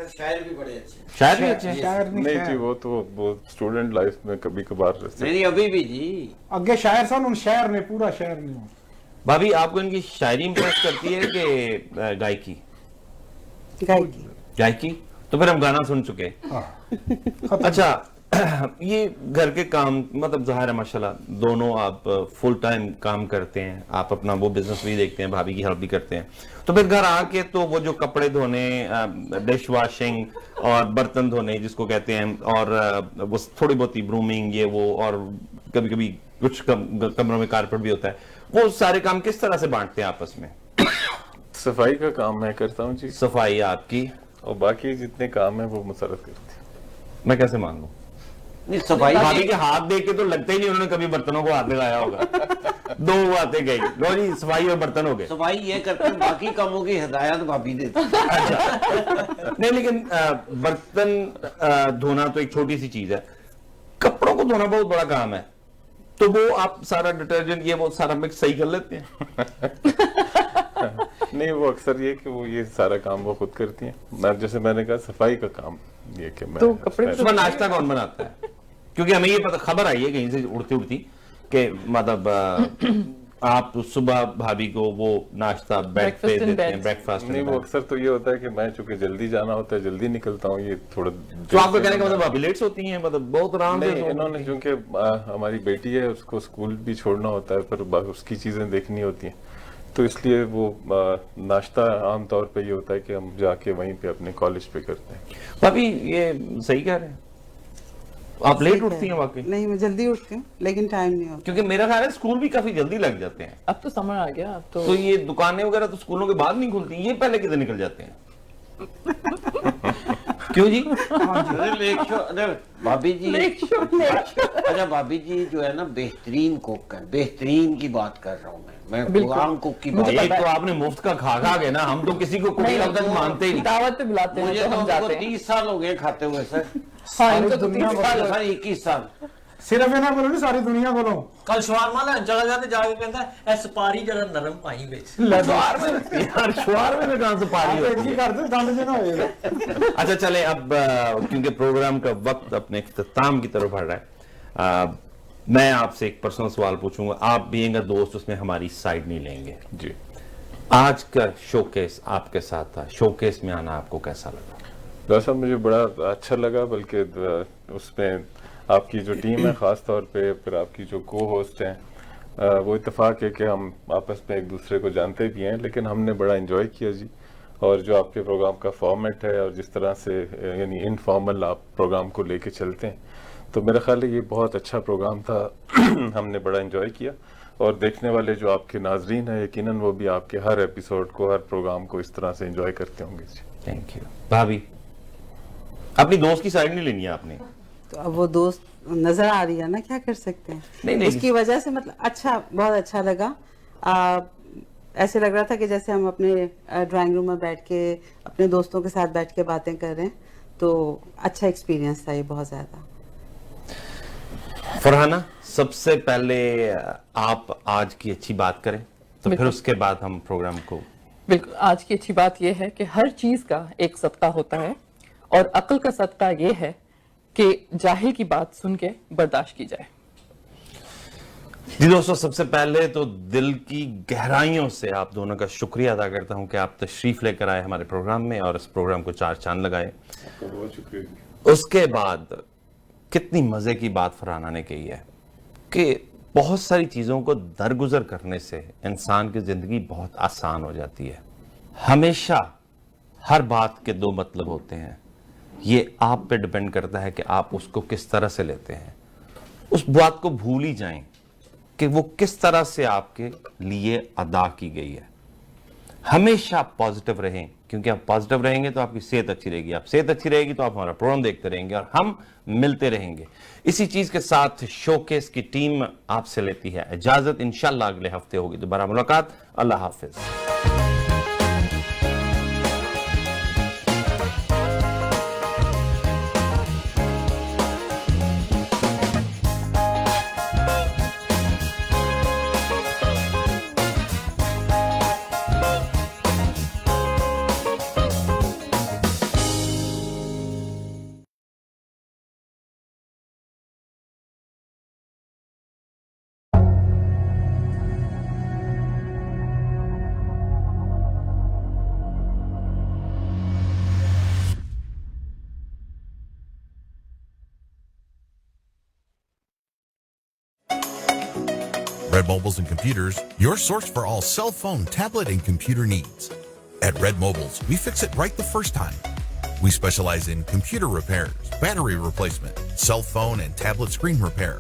शायर भी बड़े अच्छे, शायर भी अच्छे नहीं जी, वो स्टूडेंट लाइफ में कभी कभार नहीं, अभी भी जी अगे शायर सन, शायर ने पूरा शायर नहीं। भाभी आपको इनकी शायरी इंप्रेस करती है कि गायकी? गायकी तो फिर हम गाना सुन चुके। अच्छा ये घर के काम मतलब ज़ाहिर है माशाल्लाह दोनों आप फुल टाइम काम करते हैं, आप अपना वो बिजनेस भी देखते हैं, भाभी की हेल्प भी करते हैं, तो फिर घर आके तो वो जो कपड़े धोने, डिश वॉशिंग और बर्तन धोने जिसको कहते हैं, और वो थोड़ी बहुत ही ब्रूमिंग ये वो, और कभी कभी कुछ कमरों में कारपेट भी होता है, वो सारे काम किस तरह से बांटते हैं आपस में? सफाई का काम मैं करता हूँ जी, सफाई आपकी, और बाकी जितने काम है वो मुसरत करती है। मैं कैसे मान लूं? सफाई भाभी के हाथ देख के तो लगता ही नहीं उन्होंने कभी बर्तनों को हाथ लगाया होगा। दो बातें गई, लो जी सफाई और बर्तन हो गए। सफाई ये करते हैं, बाकी कामों की हिदायत भाभी देती। अच्छा नहीं, लेकिन बर्तन धोना तो एक छोटी सी चीज है, कपड़ों को धोना बहुत बड़ा काम है, तो वो आप सारा डिटर्जेंट ये वो सारा मिक्स सही कर लेते हैं? नहीं, वो अक्सर ये कि वो ये सारा काम वो खुद करती हैं। मैं जैसे मैंने कहा सफाई का काम ये कि मैं तो कपड़े सुबह नाश्ता कौन बनाता है? क्योंकि हमें ये पता खबर आई है कहीं से उड़ती उड़ती कि मतलब आप सुबह भाभी को वो नाश्ता बेड पे देते हैं, ब्रेकफास्ट। नहीं, वो अक्सर तो ये होता है कि मैं चूंकि जल्दी जाना होता है जल्दी निकलता हूँ, ये थोड़ा तो आपको कहने का मतलब भाभी लेट सोती हैं, मतलब बहुत आराम से? इन्होंने चूंकि हमारी बेटी है उसको स्कूल भी छोड़ना होता है, फिर उसकी चीजें देखनी होती हैं, तो इसलिए वो नाश्ता आम तौर पे ये होता है कि हम जाके वहीं पे अपने कॉलेज पे करते हैं। भाभी ये सही कह रहे हैं, आप लेट उठती हैं वाकई? नहीं, मैं जल्दी उठती हूँ लेकिन टाइम नहीं होता, क्योंकि मेरा ख्याल है स्कूल भी काफी जल्दी लग जाते हैं। अब तो समर आ गया, अब तो ये दुकानें वगैरह तो स्कूलों के बाद नहीं खुलती, ये पहले किधर निकल जाते हैं? क्यों जी? भाभी जी अच्छा भाभी जी जो है ना बेहतरीन कुक है, बेहतरीन की बात कर रहा हूँ मैं गुलाम कुक की बात। एक तो आपने मुफ्त का खा गए ना, हम तो किसी को कुक लफ्ज़ मानते ही नहीं। दावत पे बुलाते हैं मुझे तो हम तो जाते हैं। 30 साल हो गए खाते हुए सर। हाँ, इनको तो 30 साल, सर 21 साल। सिर्फ ਇਹਨਾਂ ਕੋਲੋਂ ਨਹੀਂ ਸਾਰੀ ਦੁਨੀਆ ਕੋਲੋਂ। ਕੱਲ ਸ਼ਵਾਰਮਾ ਲੈਣ ਚਲਾ ਜਾ ਤੇ ਜਾ ਕੇ ਕਹਿੰਦਾ ਇਹ ਸਪਾਰੀ ਜਰਾ ਨਰਮ ਪਾਈ ਵਿੱਚ। शवारमे यार, शवारमे में कहां से पानी होती है? ਕੀ ਕਰਦੇ ਦੰਦ ਜੇ ਨਾ ਹੋਏਗਾ। अच्छा चले, अब क्योंकि प्रोग्राम का वक्त अपने इख्तिताम की तरफ बढ़ रहा है, मैं आपसे एक पर्सनल सवाल पूछूंगा, आप बीइंग अ दोस्त उसमें हमारी साइड नहीं लेंगे जी। आज का शोकेस आपके साथ था, शोकेस में आना आपको कैसा लगा? वैसा मुझे बड़ा अच्छा लगा, बल्कि उसमें आपकी जो टीम है ख़ास तौर पे, फिर आपकी जो को होस्ट हैं, वो इत्तेफाक है कि हम आपस में एक दूसरे को जानते भी हैं, लेकिन हमने बड़ा एंजॉय किया जी। और जो आपके प्रोग्राम का फॉर्मेट है और जिस तरह से यानी इनफॉर्मल आप प्रोग्राम को लेके चलते हैं, तो मेरा ख्याल है ये बहुत अच्छा प्रोग्राम था। हमने बड़ा एंजॉय किया और देखने वाले जो आपके नाजरीन हैं यकीनन वो भी आपके हर एपिसोड को, हर प्रोग्राम को इस तरह से एंजॉय करते होंगे जी। Thank you. भाभी, अपनी दोस्त की साइड नहीं लेनी है आपने? तो अब वो दोस्त नजर आ रही है ना, क्या कर सकते हैं। नहीं, उसकी वजह से मतलब अच्छा, बहुत अच्छा लगा। ऐसे लग रहा था कि जैसे हम अपने ड्राइंग रूम में बैठ के अपने दोस्तों के साथ बैठ के बातें कर रहे हैं, तो अच्छा एक्सपीरियंस था ये बहुत ज्यादा। फरहाना, सबसे पहले आप आज की अच्छी बात करें, तो फिर उसके बाद हम प्रोग्राम को। बिल्कुल, आज की अच्छी बात यह है कि हर चीज का एक सदका होता है, और अक्ल का सदका ये है कि जाहिल की बात सुन के बर्दाश्त की जाए। जी दोस्तों, सबसे पहले तो दिल की गहराइयों से आप दोनों का शुक्रिया अदा करता हूं कि आप तशरीफ लेकर आए हमारे प्रोग्राम में और इस प्रोग्राम को 4 चांद लगाए। बहुत शुक्रिया। उसके बाद कितनी मजे की बात फरहाना ने कही है कि बहुत सारी चीजों को दरगुजर करने से इंसान की जिंदगी बहुत आसान हो जाती है। हमेशा हर बात के 2 मतलब होते हैं, ये आप पे डिपेंड करता है कि आप उसको किस तरह से लेते हैं। उस बात को भूल ही जाएं कि वो किस तरह से आपके लिए अदा की गई है। हमेशा पॉजिटिव रहें, क्योंकि आप पॉजिटिव रहेंगे तो आपकी सेहत अच्छी रहेगी, आप सेहत अच्छी रहेगी तो आप हमारा प्रोग्राम देखते रहेंगे और हम मिलते रहेंगे। इसी चीज के साथ शोकेस की टीम आपसे लेती है इजाजत। इंशाल्लाह अगले हफ्ते होगी दोबारा मुलाकात। अल्लाह हाफिज। Red Mobiles and Computers, your source for all cell phone, tablet, and computer needs. At Red Mobiles, we fix it right the first time. We specialize in computer repairs, battery replacement, cell phone and tablet screen repair.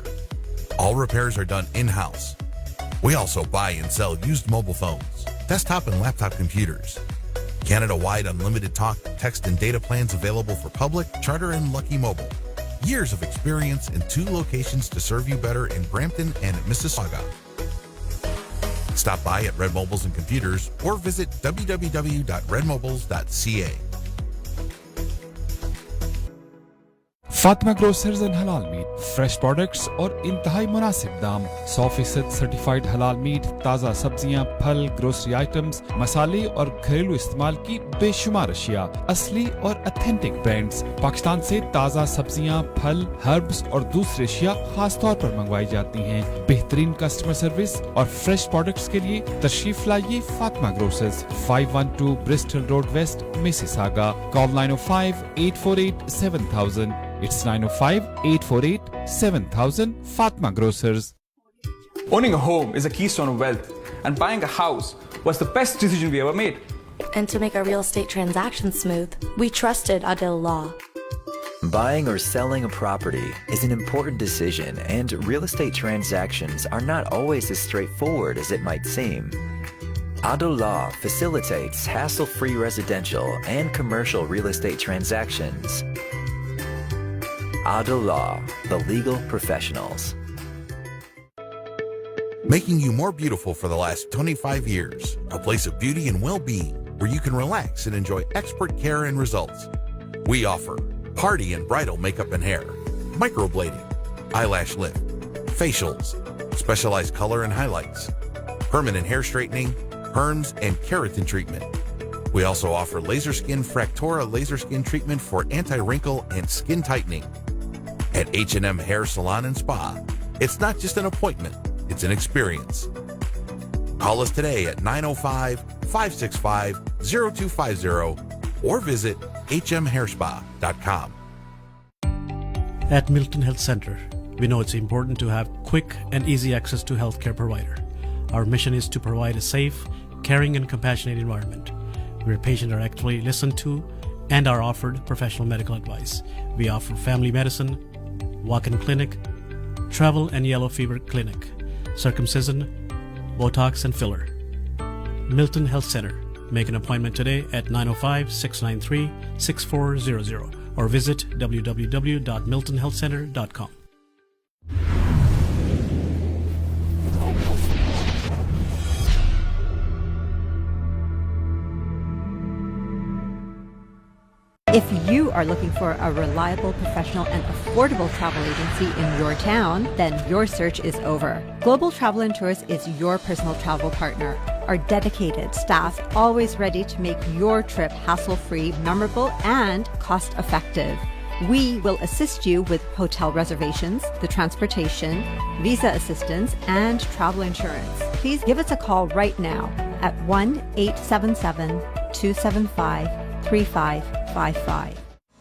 All repairs are done in-house. We also buy and sell used mobile phones, desktop and laptop computers. Canada-wide unlimited talk, text, and data plans available for public, charter, and Lucky Mobile. Years of experience in 2 locations to serve you better in Brampton and Mississauga. Stop by at Red Mobiles and Computers or visit www.redmobiles.ca. Fatima grocers and हलाल meet, fresh products और इंतहाई मुनासिब दाम, 100% certified हलाल meet, ताज़ा सब्जियां, फल, grocery items, मसाले और घरेलू इस्तेमाल की बेशुमार अशिया, असली और ऑथेंटिक ब्रांड्स। पाकिस्तान से ताज़ा सब्जियां, फल, हर्ब्स और दूसरी अशिया खास तौर पर मंगवाई जाती हैं। बेहतरीन कस्टमर सर्विस और फ्रेश प्रोडक्ट्स के लिए तशरीफ लाइए Fatima grocers, 512 Bristol road west, Mississauga. Call 905-848-7000. It's 905-848-7000. Fatma Grocers. Owning a home is a keystone of wealth, and buying a house was the best decision we ever made. And to make our real estate transactions smooth, we trusted Adil Law. Buying or selling a property is an important decision, and real estate transactions are not always as straightforward as it might seem. Ado Law facilitates hassle-free residential and commercial real estate transactions. Ado Law, the legal professionals. Making you more beautiful for the last 25 years. A place of beauty and well-being where you can relax and enjoy expert care and results. We offer party and bridal makeup and hair, microblading, eyelash lift, facials, specialized color and highlights, permanent hair straightening, perms, and keratin treatment. We also offer laser skin Fractora laser skin treatment for anti-wrinkle and skin tightening. At H&M Hair Salon and Spa, it's not just an appointment, it's an experience. Call us today at 905-565-0250 or visit hmhairspa.com. At Milton Health Center, we know it's important to have quick and easy access to healthcare provider. Our mission is to provide a safe, caring, and compassionate environment where patients are actively listened to and are offered professional medical advice. We offer family medicine, walk-in clinic, travel and yellow fever clinic, circumcision, Botox, and filler. Milton Health Center. Make an appointment today at 905-693-6400 or visit www.miltonhealthcenter.com. If you are looking for a reliable, professional, and affordable travel agency in your town, then your search is over. Global Travel and Tours is your personal travel partner. Our dedicated staff, always ready to make your trip hassle-free, memorable, and cost-effective. We will assist you with hotel reservations, the transportation, visa assistance, and travel insurance. Please give us a call right now at 1-877-275-3555.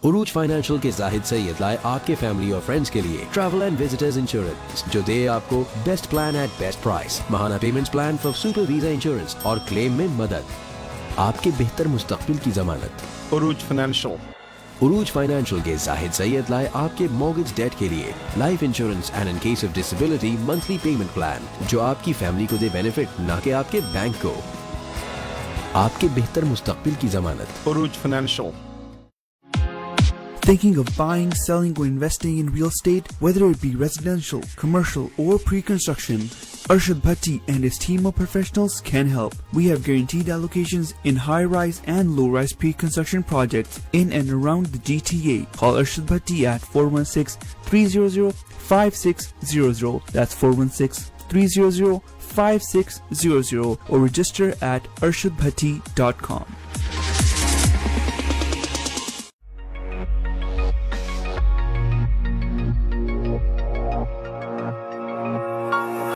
Urooj financial के जाहिद सैयद लाए आपके family और friends के लिए travel and visitors insurance जो दे आपको best plan at best price, महाना payments plan for super visa insurance और क्लेम में मदद, आपके बेहतर मुस्तकबिल की जमानत। उरूज फाइनेंशियल के जाहिद सैयद लाए आपके मॉर्गेज डेट के लिए life insurance and in case of disability monthly payment plan जो आपकी फैमिली को दे बेनिफिट, ना कि आपके बैंक को। आपके बेहतर मुस्तकबिल की जमानत। उरूज financial. Thinking of buying, selling, or investing in real estate, whether it be residential, commercial, or pre-construction, Arshad Bhatti and his team of professionals can help. We have guaranteed allocations in high-rise and low-rise pre-construction projects in and around the GTA. Call Arshad Bhatti at 416-300-5600. That's 416-300-5600 or register at arshadbhatti.com.